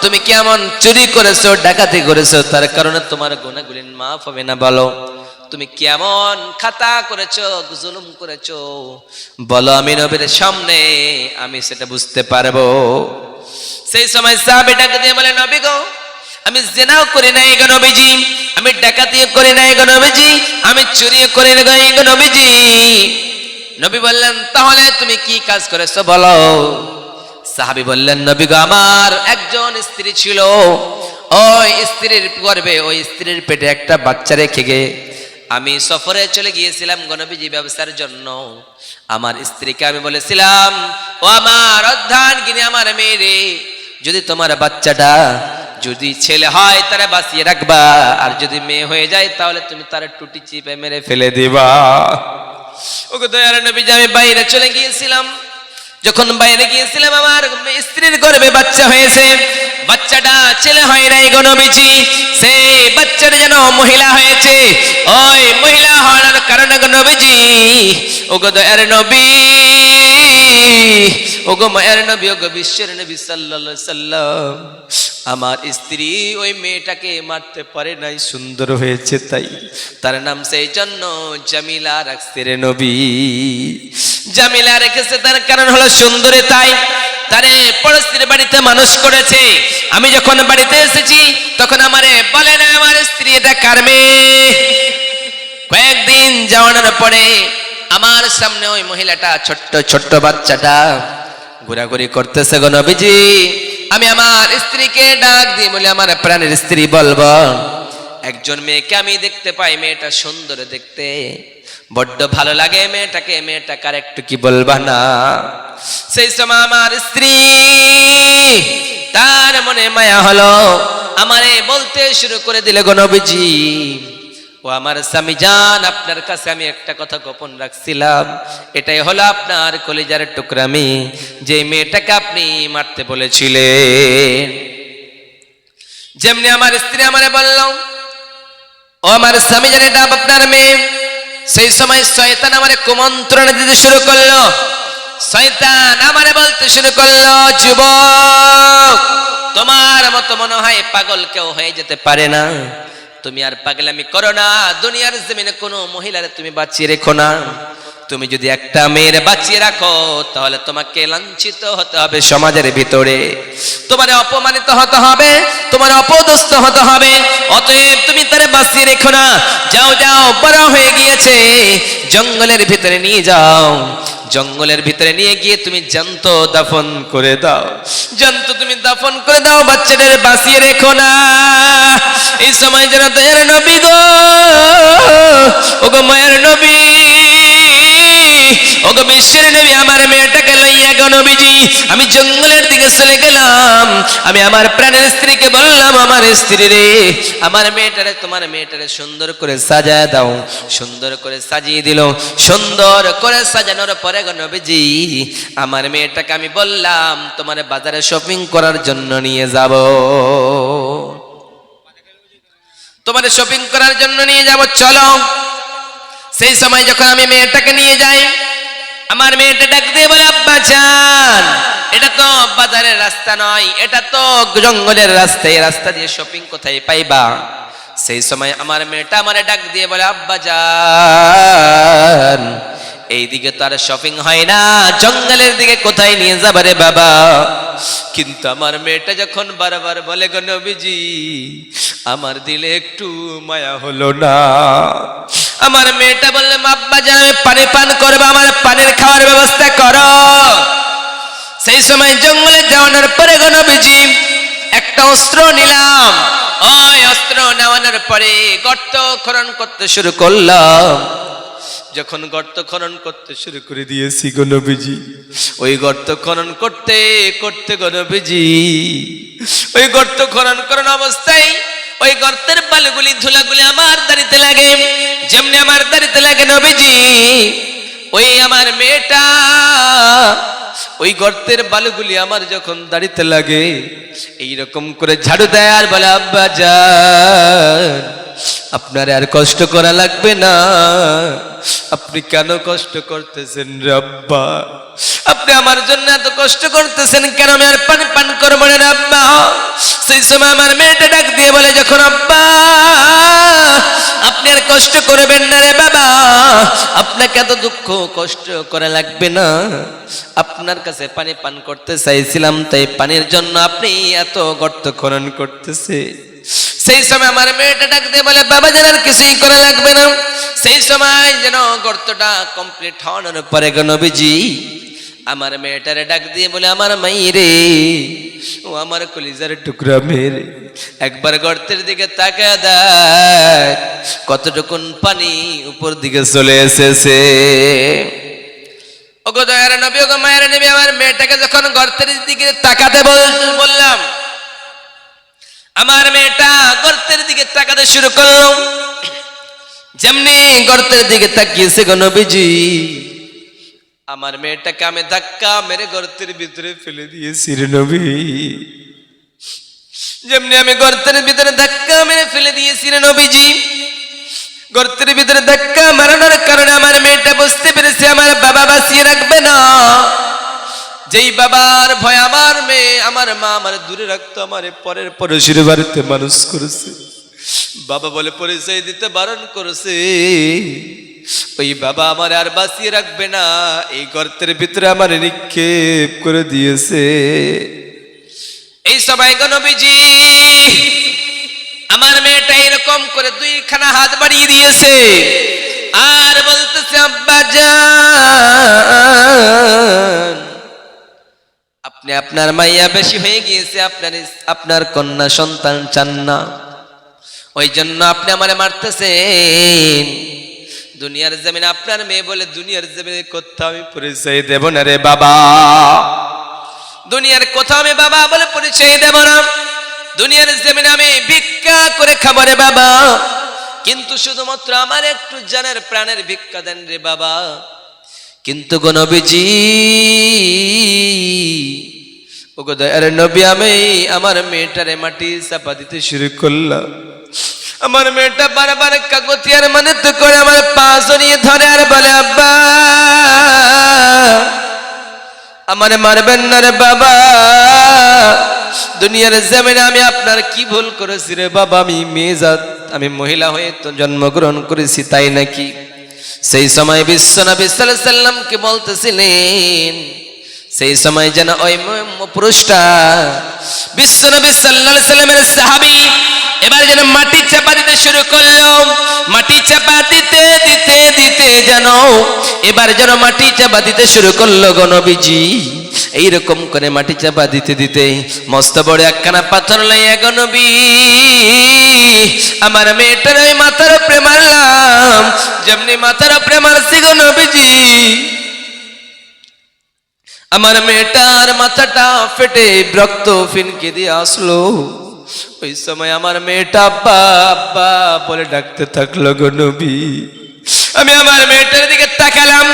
তুমি কি এমন চুরি করেছো, ডাকাতি করেছো, তার কারণে তোমার গুনাহগুলো মাফ হবে না? বলো, তুমি কি এমন খাতা করেছো, জুলুম করেছো? বলো, আমি নবীর সামনে আমি সেটা বুঝতে পারবো। সেই সময় সাহাবী ডাক দিয়ে বলে, নবী গো, আমি জিনাও করি নাই গো নবীজি, আমি ডাকাতিও করি নাই গো নবীজি, আমি চুরিও করি নাই গো নবীজি। নবী বললেন, তাহলে তুমি কি কাজ করেছো বলো। সাহাবী বললেন, নবী গো, আমার একজন স্ত্রী ছিল, ওই স্ত্রীর গর্ভে, ওই স্ত্রীর পেটে একটা বাচ্চা রেখে গে আমি সফরে চলে গিয়েছিলাম গো নবীজি ব্যবসার জন্য। আমার স্ত্রীকে আমি বলেছিলাম, ও আমার অর্ধাঙ্গিনী, আমার মেয়ে, যদি তোমার বাচ্চাটা যদি ছেলে হয় তারে বাঁচিয়ে রাখবা, আর যদি মেয়ে হয়ে যায় তাহলে তুমি তার টুটি চিপে মেরে ফেলে দিবা। ওগো দয়ার নবীজি, আমি বাইরে চলে গিয়েছিলাম। যখন বাইরে গিয়েছিলাম, আমার স্ত্রীর গর্ভে বাচ্চা হয়েছে। বাচ্চাটা ছেলে হয় নাই গো নবীজি, সে বাচ্চাটা যেন মহিলা হয়েছে। ওই মহিলা হওয়ার কারণে গো নবীজি, ওগো দয়ার নবী, ওগো মায়ের নবী, ওগো বিশ্বের নবী সাল্লাল্লাহু আলাইহি সাল্লাম, আমার স্ত্রী ওই মেয়েটাকে মারতে পারে নাই, সুন্দর হয়েছে তাই। তার নাম সেই জন্য জামিলা রাখছে রে নবী। জামিলা রেখেছে, তার কারণ হলো সুন্দরী তাই। তারে পরস্ত্রীর বাড়িতে মানুষ করেছে। আমি যখন বাড়িতে এসেছি, তখন আমারে বলে না আমার স্ত্রী এটা কার মেয়ে। কয়েকদিন যাওয়ানোর পরে আমার সামনে ওই মহিলাটা, ছোট্ট ছোট্ট বাচ্চাটা ঘোরাঘুরি করতেছে গো নবীজি। আমি আমার স্ত্রীকে ডাক দিয়ে বলি, আমার প্রাণের স্ত্রী বলবো, একজন মেয়েকে আমি দেখতে পাই, মেয়েটা সুন্দর দেখতে, বড্ড ভালো লাগে মেয়েটাকে, মেয়েটা কার একটু কি বলবা না? সেই সময় আমার স্ত্রী, তার মনে মায়া হলো, আমারে বলতে শুরু করে দিলে, গো নবীজি, ও আমার স্বামী জান, আপনার কাছে আমি একটা কথা গোপন রাখছিলাম, এটাই হলো আপনার কলিজার টুকরা মেয়ে, যে মেয়েটাকে আপনি মারতে বলেছিলেন। যেমনি আমার স্ত্রী আমারে বলল, ও আমার স্বামী জান, এটা আপনার মেয়ে। সেই সময় শয়তান আমারে কুমন্ত্রণা দিতে শুরু করলো। শয়তান আমারে বলতে শুরু করলো, যুবক, তোমার মতো মনে হয় পাগল কেউ হয়ে যেতে পারে না, তুমি আর পাগলামি করো না, দুনিয়ার জমিনে কোনো মহিলারে তুমি বাঁচিয়ে রেখো না। তুমি যদি একটা মেয়ের বাঁচিয়ে রাখো, তাহলে তোমাকে লাঞ্ছিত হতে হবে সমাজের ভিতরে, তোমার অপমানিত হতে হবে, তোমার অপদস্থ হতে হবে। অতএব তুমি তারে বাঁচিয়ে রেখো না, যাও যাও, বড় হয়ে গিয়েছে, জঙ্গলের ভিতরে নিয়ে যাও, জঙ্গলের ভিতরে নিয়ে গিয়ে তুমি জ্যান্ত দাফন করে দাও, জ্যান্ত তুমি দাফন করে দাও, বাচ্চাদের বাঁচিয়ে রেখো না। এই সময় যেন দয়ার নবী গো, ওগো মায়ের নবী, ওগো বিশ্বের নবী, আমার মেয়েটাকে লইয়া গো নবীজি আমি জঙ্গলের দিকে চলে গেলাম। আমি আমার প্রাণের স্ত্রীকে বললাম, আমার স্ত্রী রে, আমার মেয়েটারে, তোমার মেয়েটারে সুন্দর করে সাজায় দাও। সুন্দর করে সাজিয়ে দিল। সুন্দর করে সাজানোর পরে গো নবীজি আমার মেয়েটাকে আমি বললাম, তোমার বাজারে শপিং করার জন্য নিয়ে যাব, তোমার শপিং করার জন্য নিয়ে যাব, চলো। সেই সময় যখন আমি মেয়েটাকে নিয়ে যাই, আমার মেয়েটা ডাক দিয়ে বলে, আব্বা জান, এটা তো বাজারের রাস্তা নয়, এটা তো জঙ্গলের রাস্তা, এই রাস্তা দিয়ে শপিং কোথায় পাইবা? সেই সময় আমার মেয়েটা আমারে ডাক দিয়ে বলে, আব্বা জান, এইদিকে তো আর শপিং হয় না, জঙ্গলের দিকে কোথায় নিয়ে যাবে রে বাবা? কিন্তু আমার মেয়েটা যখন বারবার বলে, গো নবীজি, আমার দিলে একটু মায়া হলো না। আমার মেয়েটা বললে, আব্বা জান, আমি পানি পান করবো, আমার পানির খাওয়ার ব্যবস্থা করো। সেই সময় জঙ্গলে যাওয়ানোর পরে গো নবীজি একটা অস্ত্র নিলাম। ওই অস্ত্র নেওয়ানোর পরে গর্ত খনন করতে শুরু করলাম। যখন গর্ত খনন করতে শুরু করে দিয়েছি গো নবীজি, ওই গর্ত খনন করতে করতে গো নবীজি, ওই গর্ত খনন করার অবস্থায় ওই গর্তের বালুগুলি, ধুলাগুলি আমার দাড়িতে লাগে। যেমনি আমার দাড়িতে লাগে নবীজি, ওই আমার মেয়েটা ওই গর্তের বালুগুলি আমার যখন দাড়িতে লাগে, এইরকম করে ঝাড়ু দেয় আর বলে, আব্বা জান, আপনার আর কষ্ট করা লাগবে না, আপনি কেন কষ্ট করতেছেন রে আব্বা? আপনি আমার জন্য এত কষ্ট করতেছেন কেন? আমি আর পানি পান করবো না আব্বা। সেই সময় আমার মেয়েটা ডাক দিয়ে বলে, যখন আব্বা আপনি আর কষ্ট করবেন না রে বাবা, আপনাকে এত দুঃখ কষ্ট করা লাগবে না, আপনার কাছে পানি পান করতে চাইছিলাম, তাই পানির জন্য আপনি এত গর্ত খনন করতেছে। সেই সময় আমার মেয়েটা ডাক দিয়ে বলে, বাবা যেন আর কিছুই করা লাগবে না। সেই সময় যেন গর্তটা কমপ্লিট হওয়ার পরে গো নবীজি আমার মেয়েটারে ডাক দিয়ে বলে, আমার মাইরে, ও আমার কলিজার টুকরা মেয়ে, একবার গর্তের দিকে তাকায় দেখ, কতটুকুন পানি উপর দিকে চলে এসেছে। ওগো দয়ার নবী, ওগো মায়ের নবী, আমার মেয়েটাকে যখন গর্তের দিকে তাকাতে বললাম, আমার মেয়েটা গর্তের দিকে তাকাতে শুরু করলো। যেমনি গর্তের দিকে তাকিয়েছে গো নবীজি, আমার মেয়েটাকে আমি ধাক্কা মেরে গর্তের ভিতরে ফেলে দিয়েছি রে নবী। যেমনি আমি গর্তের ভিতরে ধাক্কা মেরে ফেলে দিয়েছি রে নবীজি, গর্তের ভিতরে ধাক্কা মারানোর কারণে আমার মেয়েটা বুঝতে পেরেছে আমার বাবা বাঁচিয়ে রাখবে না। যেই বাবার ভয় আমার মেয়ে, আমার মা আমার দূরে রাখতো, আমার পরের পরশির বাড়িতে মানুষ করেছে, বাবা বলে পরিচয় দিতে বারণ করেছে, ওই বাবা আমার আর বাঁচিয়ে রাখবে না, এই গর্তের ভিতরে আমার নিক্ষেপ করে দিয়েছে। এই সময় গো নবীজি আমার মেয়েটা এরকম করে দুইখানা হাত বাড়িয়ে দিয়েছে আর বলতেছে, আব্বা জান, আপনি আপনার মাইয়া বেশি হয়ে গিয়েছে, আপনার কন্যা সন্তান চান না, ওই জন্য আপনি আমারে মারতেছেন। দুনিয়ার জমিনে আপনার মেয়ে বলে দুনিয়ার জমিনে কোথাও আমি পরিচয় দেব না রে বাবা, দুনিয়ার কোথাও আমি বাবা বলে পরিচয় দেব না, দুনিয়ার জমিনে আমি ভিক্ষা করে খাবো রে বাবা, কিন্তু শুধুমাত্র আমার একটু জানের প্রাণের ভিক্ষা দেন রে বাবা। কিন্তু গো নবীজি, ও গো দয়ার নবী, আমি আমার মেয়েটারে মাটি চাপা দিতে শুরু করলাম। আমার মেয়েটা বারবার কাগতিয়ার মানে তো করে আমার পা জড়িয়ে ধরে আর বলে, আব্বা আমারে মারবেন না রে বাবা, দুনিয়ার জমিনে আমি আপনার কি ভুল করেছি রে বাবা, আমি মেয়ে জাত, আমি মহিলা হয়ে তো জন্মগ্রহণ করেছি তাই নাকি? সেই সময় বিশ্বনবী সাল্লাল্লাহু আলাইহি সাল্লামকে বলতেছিলেন, সেই সময় যেন ওই পুরুষটা বিশ্বনবী সাল্লাল্লাহু আলাইহি সাল্লামের সাহাবী এবার যেন মাটি চাপা দিতে শুরু করলো। মাটি চাপা দিতে দিতে দিতে যেন এবার যেন মাটি চাপা দিতে শুরু করলো গো নবীজি। এইরকম করে মাটি চাপা দিতে দিতে মস্ত বড় একখানা পাথর লইয়া গো নবী আমার মেয়েটার ওই মাথার উপরে মারলাম। যেমনি মাথার উপরে মারছি গো নবীজি, আমার মেয়েটার মাথাটা ফেটে রক্ত ফিনকে দিয়ে আসলো। ওই সময় আমার মেয়েটা আব্বা আব্বা বলে ডাকতে থাকলো গো নবী। আমি আমার মেয়েটার দিকে তাকালাম,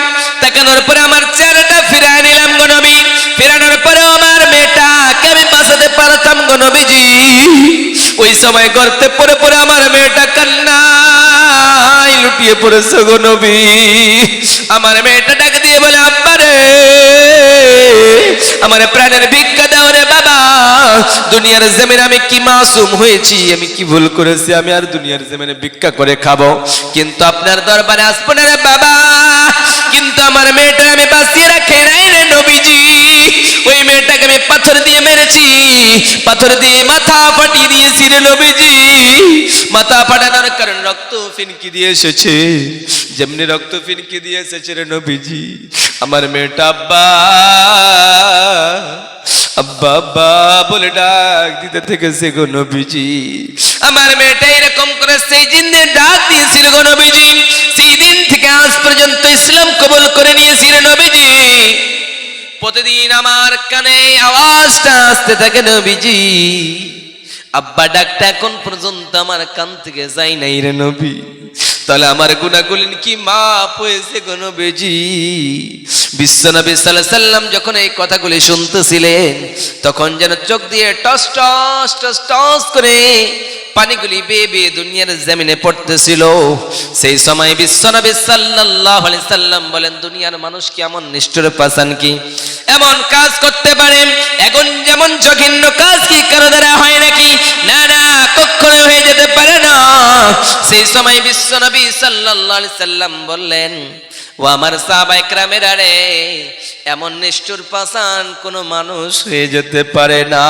তাকানোর পরে আমার চেহারাটা ফিরায় নিলাম গো নবী। ফিরানোর পরে আমার মেয়েটাকে আমি বাঁচাতে পারতাম গো নবীজি। ওই সময় গর্তে পড়ে পড়ে আমার মেয়েটা কান্নায় লুটিয়ে পড়েছে গো নবী। আমার মেয়েটা ডাক দিয়ে বলে, আব্বা রে আমার প্রাণের ভিক্ষা দাও রে বাবা, দুনিয়ার জমিনে আমি কি মাসুম হয়েছি, আমি কি ভুল করেছি, আমি আর দুনিয়ার জমিনে ভিক্ষা করে খাবো, কিন্তু আপনার দরবারে আসবো না রে বাবা। কিন্তু আমার মেয়েটা আমি বাঁচিয়ে রাখি নাই রে নবীজি। ওই মেয়েটাকে আমি পাথর দিয়ে মেরেছি, পাথর দিয়ে মাথা ফাটিয়ে দিয়েছি রে নবীজি। মাথা ফাটানোর কারণে রক্ত ফিনকি দিয়ে এসেছে, যেমনি রক্ত ফিনকি দিয়ে এসেছে রে নবীজি। আমার মেয়েটা আব্বা আব্বা আব্বা বলে ডাক দিতে থেকেছে গো নবীজি। আমার মেয়েটা এরকম করে সেই দিনে ডাক দিয়েছিল গো নবীজি। সেই দিন থেকে আজ পর্যন্ত ইসলাম কবুল করে নিয়েছিল নবীজি। প্রতিদিন আমার কানে আওয়াজটা আসতে থাকে নবীজি, আব্বা ডাকটা এখন পর্যন্ত আমার কান থেকে যাই নাই রে নবী। তাহলে আমার গুনাহগুলো কি মাফ হয়েছে গো নবীজি? বিশ্বনবী সাল্লাল্লাহু আলাইহি সাল্লাম যখন এই কথাগুলি শুনতেছিলেন তখন যেন চোখ দিয়ে টস টস টস টস করে পানিগুলি বেয়ে বেয়ে দুনিয়ার জমিনে পড়তেছিল। সেই সময় বিশ্বনবী সাল্লাল্লাহু আলাইহি সাল্লাম বলেন, দুনিয়ার মানুষ কি এমন নিষ্ঠুর পাষাণ কি এমন কাজ করতে পারে? এখন যেমন জঘন্য কাজ কি কারো দ্বারা হয় নাকি? না না, কখনো হয়ে যেতে পারে না। সেই সময় বিশ্বনবী সাল্লাল্লাহু আলাইহি সাল্লাম বললেন, ও আমার সাহাবায়ে কেরামেরা রে, এমন নিষ্ঠুর পাষাণ কোনো মানুষ হয়ে যেতে পারে না।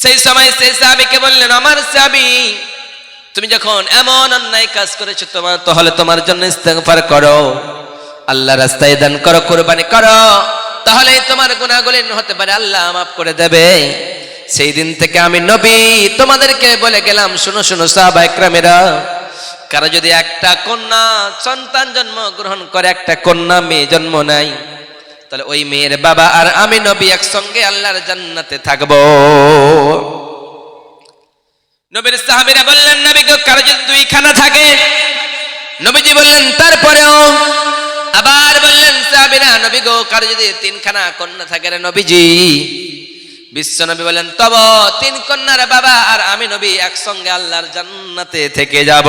সেই সময় সেই সাহাবীকে বললেন, আমার সাহাবী, তুমি যখন এমন অন্যায় কাজ করেছো তাহলে তোমার জন্য ইস্তেগফার করো, আল্লাহর রাস্তায় দান করো, কুরবানি করো, তাহলে তোমার গুনাহগুলো হতে পারে আল্লাহ মাফ করে দেবে। সেই দিন থেকে আমি নবী তোমাদেরকে বলে গেলাম, শুনো শুনো সাহাবায়ে কেরামেরা, কারো যদি একটা কন্যা সন্তান জন্ম গ্রহণ করে, একটা কন্যা মেয়ে জন্ম নেয়, তাহলে ওই মেয়ের বাবা আর আমি নবী একসঙ্গে আল্লাহর জান্নাতে থাকবো। নবীর সাহাবীরা বললেন, নবী গো, কারো যদি দুইখানা থাকে? নবীজি বললেন, তারপরেও। আবার বললেন সাহাবীরা, নবী গো, কারো যদি তিনখানা কন্যা থাকে রে নবীজি? বিশ্বনবী বলেন, তবে তিন কন্যার বাবা আর আমি নবী একসঙ্গে আল্লাহর জান্নাতে থেকে যাব।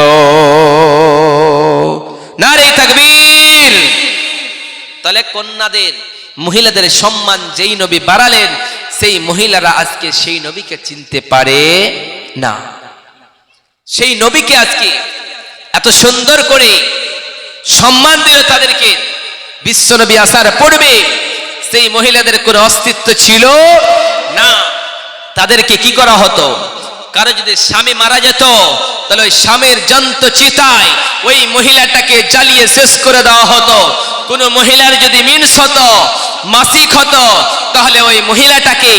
নারে তাকবীর! তাহলে কন্যাদের, মহিলাদের সম্মান যেই নবী বাড়ালেন, সেই মহিলারা আজকে সেই নবীকে চিনতে পারে না। সেই নবীকে আজকে এত সুন্দর করে সম্মান দিল তাদেরকে। বিশ্বনবী আসার পূর্বে সেই মহিলাদের কোনো অস্তিত্ব ছিল না। তাদেরকে কি করা হতো? কারো যদি স্বামী মারা যেত তাহলে ওই স্বামীর জ্যান্ত চিতায় ওই মহিলাটাকে জ্বালিয়ে শেষ করে দেওয়া হতো। কোন মহিলার যদি মিন্স হতো, মাসিক হতো, তাহলে ওই মহিলাটাকে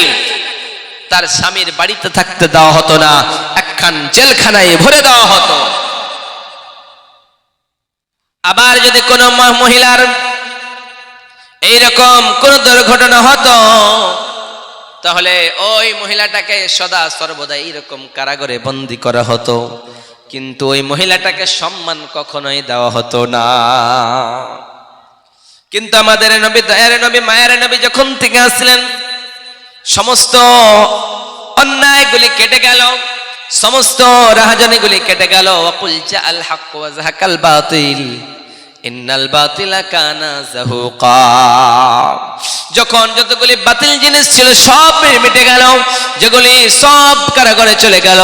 তার স্বামীর বাড়িতে থাকতে দেওয়া হতো না, একখান জেলখানায় ভরে দেওয়া হতো। আবার যদি কোন মহিলার এইরকম কোন দুর্ঘটনা হতো তাহলে ওই মহিলাটাকে সদা সর্বদা এইরকম কারাগারে বন্দী করা হতো, কিন্তু ওই মহিলাটাকে সম্মান কখনোই দেওয়া হতো না। কিন্তু আমাদের নবী, দয়ার নবী, মায়ের নবী যখন থেকে আসলেন, সমস্ত অন্যায়গুলি কেটে গেল, সমস্ত রাহাজানিগুলি কেটে গেল। ওয়াকুল জাআল হক ওয়া যাহাকাল বাতিল ইন্নাল বাতিলা কানা যাহুকা। যখন যতগুলি বাতিল জিনিস ছিল সব মিটে গেল, যেগুলি সব কারাগারে চলে গেল,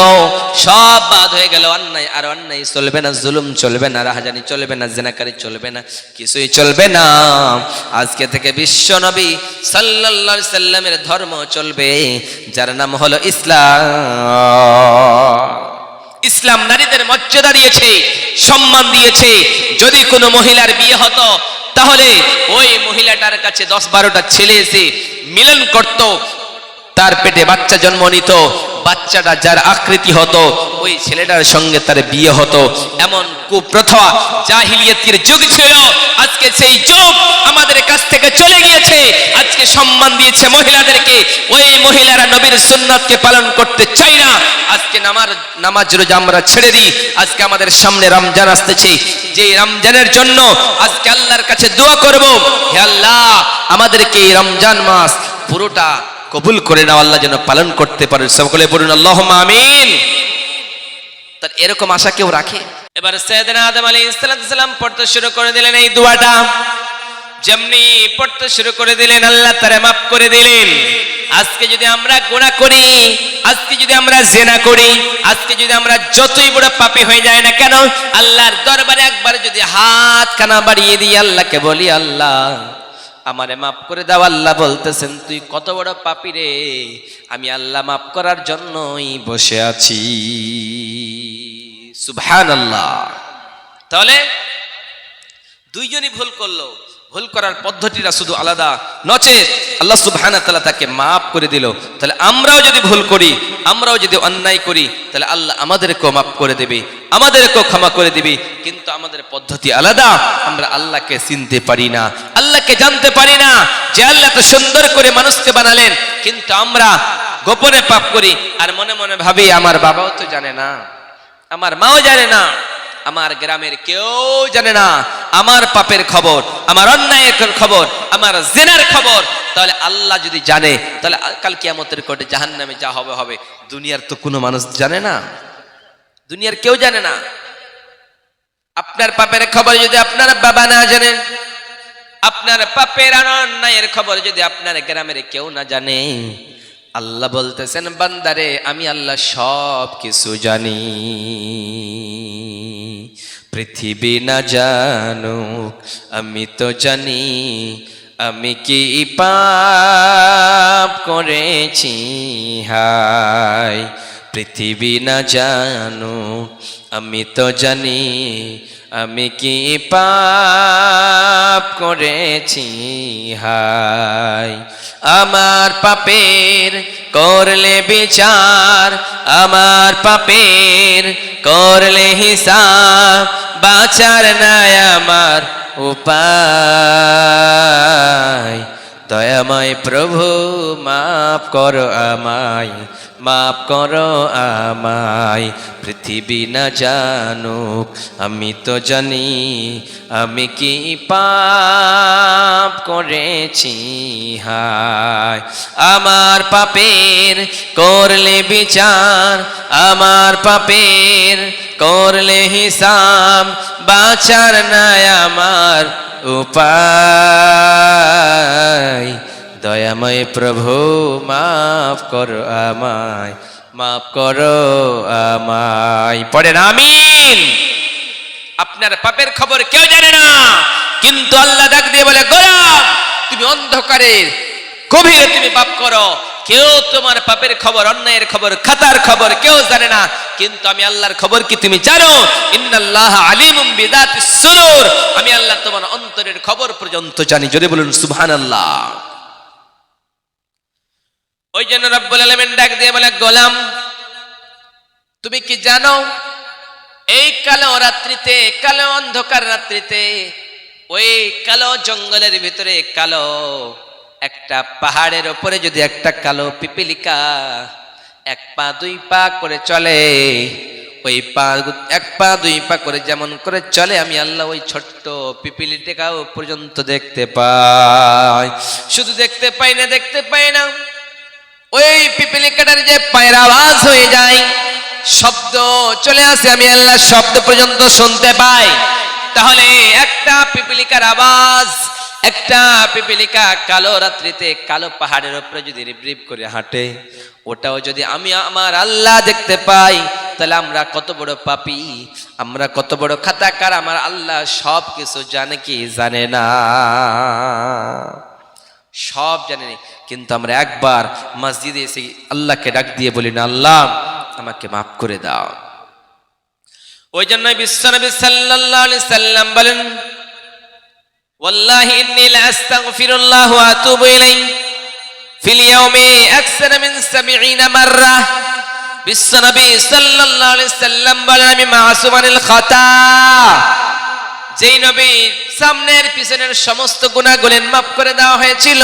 সব বাদ হয়ে গেল। অন্যায় আর অন্যায় চলবে না, জুলুম চলবে না, রাহাজানি চলবে না, জিনাকারী চলবে না, কিছুই চলবে না। আজকে থেকে বিশ্ব নবী সাল্লাল্লাহু আলাইহি সাল্লামের ধর্ম চলবে, যার নাম হলো ইসলাম। ইসলাম নারীদের মর্যাদা দিয়েছে, সম্মান দিয়েছে। যদি কোনো মহিলার বিয়ে হতো তাহলে ওই মহিলাটার কাছে 10-12টা ছেলে এসে মিলন করত, তার পেটে বাচ্চা জন্ম নিত, বাচ্চাটা যার আকৃতি হতো ওই ছেলেটার সঙ্গে তার বিয়ে হতো। এমন কুপ্রথা জাহিলিয়াতের যুগ ছিল। আজকে সেই যুগ আমাদের কাছ থেকে চলে গিয়েছে। আজকে সম্মান দিয়েছে মহিলাদেরকে। ওই মহিলারা নবীর সুন্নাতকে পালন করতে চায় না। আজকে নামাজ রোজা আমরা ছেড়ে দিই। আজকে আমাদের সামনে রমজান আসতেছে, যে রমজানের জন্য আজকে আল্লাহর কাছে দোয়া করব, হে আল্লাহ আমাদেরকে এই রমজান মাস পুরোটা কবুল করে নাও, আল্লাহ যেন পালন করতে পারে। সকলে বলুন আল্লাহুম্মা আমিন। তার এরকম আশা কেউ রাখে? এবার সাইয়েদনা আদম আলাইহিস সালাম পড়তে শুরু করে দিলেন এই দোয়াটা। যেমনি পড়তে শুরু করে দিলেন, আল্লাহ তারে মাফ করে দিলেন। আজকে যদি আমরা গুনাহ করি, আজকে যদি আমরা জিনা করি, আজকে যদি আমরা যতই বড় পাপী হয়ে যায় না কেন, আল্লাহর দরবারে একবার যদি হাত খানা বাড়িয়ে দিই, আল্লাহকে বলি আল্লাহ আমারে মাফ করে দাও, আল্লাহ বলতেছেন তুই কত বড় পাপী রে, আমি আল্লাহ মাফ করার জন্যই বসে আছি। সুবহানাল্লাহ। তাহলে দুইজনই ভুল করলো, ভুল করার পদ্ধতিটা শুধু আলাদা, নচেত আল্লাহ সুবহানাহু ওয়া তাআলা তাকে মাফ করে দিল। তাহলে আমরাও যদি ভুল করি, আমরাও যদি অন্যায় করি, তাহলে আল্লাহ আমাদেরকেও মাফ করে দেবে, আমাদেরকেও ক্ষমা করে দিবে। কিন্তু আমাদের পদ্ধতি আলাদা। আমরা আল্লাহকে চিনতে পারি না, আল্লাহকে জানতে পারি না যে আল্লাহ তো সুন্দর করে মানুষকে বানালেন, কিন্তু আমরা গোপনে পাপ করি আর মনে মনে ভাবি আমার বাবাও তো জানে না, আমার মাও জানে না, আমার গ্রামের কেউ জানে না আমার পাপের খবর, আমার অন্যায়ের খবর, আমার জিনার খবর। তাহলে আল্লাহ যদি জানে, তাহলে কাল কিয়ামতের কোর্টে জাহান্নামে যা হবে হবে। দুনিয়ার তো কোনো মানুষ জানে না, দুনিয়ার কেউ জানে না। আপনার পাপের খবর যদি আপনার বাবা না জানেন, আপনার পাপের আর অন্যায়ের খবর যদি আপনার গ্রামের কেউ না জানে, আল্লাহ বলতেছেন বান্দারে আমি আল্লাহ সব কিছু জানি। পৃথিবী না জানুক আমি তো জানি, আমি কি পাপ করেছি হায়। পৃথিবী না জানুক আমি তো জানি, আমি কি পাপ করেছি হায়। আমার পাপের করলে বিচার, আমার পাপের করলে হিসাব, বাঁচার নাই আমার উপায়। দয়াময় প্রভু মাফ করো আমায়, মাফ করো আমায়। পৃথিবী না জানুক আমি তো জানি, আমি কি পাপ করেছি হায়। আমার পাপের করলে বিচার, আমার পাপের করলে হিসাব, বাঁচার নাই আমার উপায়। দয়াময় প্রভু মাফ করো আমায়, মাফ করো আমায়। পড়েন আমিন। আপনার পাপের খবর কেউ জানে না, কিন্তু আল্লাহ ডাক দিয়ে বলে গোলাম তুমি অন্ধকারের গভীরে তুমি পাপ করো, কেউ তোমার পাপের খবর, অন্যায়ের খবর, খাতার খবর কেউ জানে না, কিন্তু আমি আল্লাহর খবর কি তুমি জানো? ইন্নাল্লাহা আলিমুম বিযাতিস সুদূর, আমি আল্লাহ তোমার অন্তরের খবর পর্যন্ত জানি। যদি বলুন সুবহানাল্লাহ। ওই জন্য রব্বুল আলামিন ডাক দিয়ে বলে, গোলাম তুমি কি জানো এই কালো রাত্রিতে, কালো অন্ধকার রাত্রিতে, ওই কালো জঙ্গলের ভিতরে কালো একটা পাহাড়ের উপরে যদি একটা কালো পিপিলিকা এক পা দুই পা করে চলে, ওই পা এক পা দুই পা করে যেমন করে চলে, আমি আল্লাহ ওই ছোট্ট পিপিলিটাও পর্যন্ত দেখতে পাই। শুধু দেখতে পাই না, দেখতে পাই না, ওই পিপিলিকাটার যে পায়ের আওয়াজ হয়ে যায়, শব্দ চলে আসে, আমি আল্লাহ শব্দ পর্যন্ত শুনতে পাই। তাহলে একটা পিপিলিকার আওয়াজ, একটা পিপিলিকা কালো রাত্রিতে কালো পাহাড়ের উপরে যদি রিপ করে হাঁটে, ওটাও যদি আমি আমার আল্লাহ দেখতে পাই, তাহলে আমরা কত বড় পাপী, আমরা কত বড় খাতাকার, আমার আল্লাহ সব কিছু জানে কি জানে না? সব জানে, কিন্তু আমরা একবার মসজিদে এসে আল্লাহকে ডাক দিয়ে বলি না, আল্লাহ আমাকে মাফ করে দাও। ওই জন্য বিশ্বনবী সাল্লাল্লাহু আলাইহি সাল্লাম বলেন, ওয়াল্লাহি ইন্নী লা আস্তাগফিরুল্লাহ ওয়া আতুবু ইলাইহি ফিল ইয়াউমি আকসার মিন 70 মাররা। বিশ্বনবী সাল্লাল্লাহু আলাইহি সাল্লাম বলেন, আমি মাসুম আনিল খাতা, যেই নবী সামনের পিছনের সমস্ত গুনাহগুলো মাফ করে দেওয়া হয়েছিল।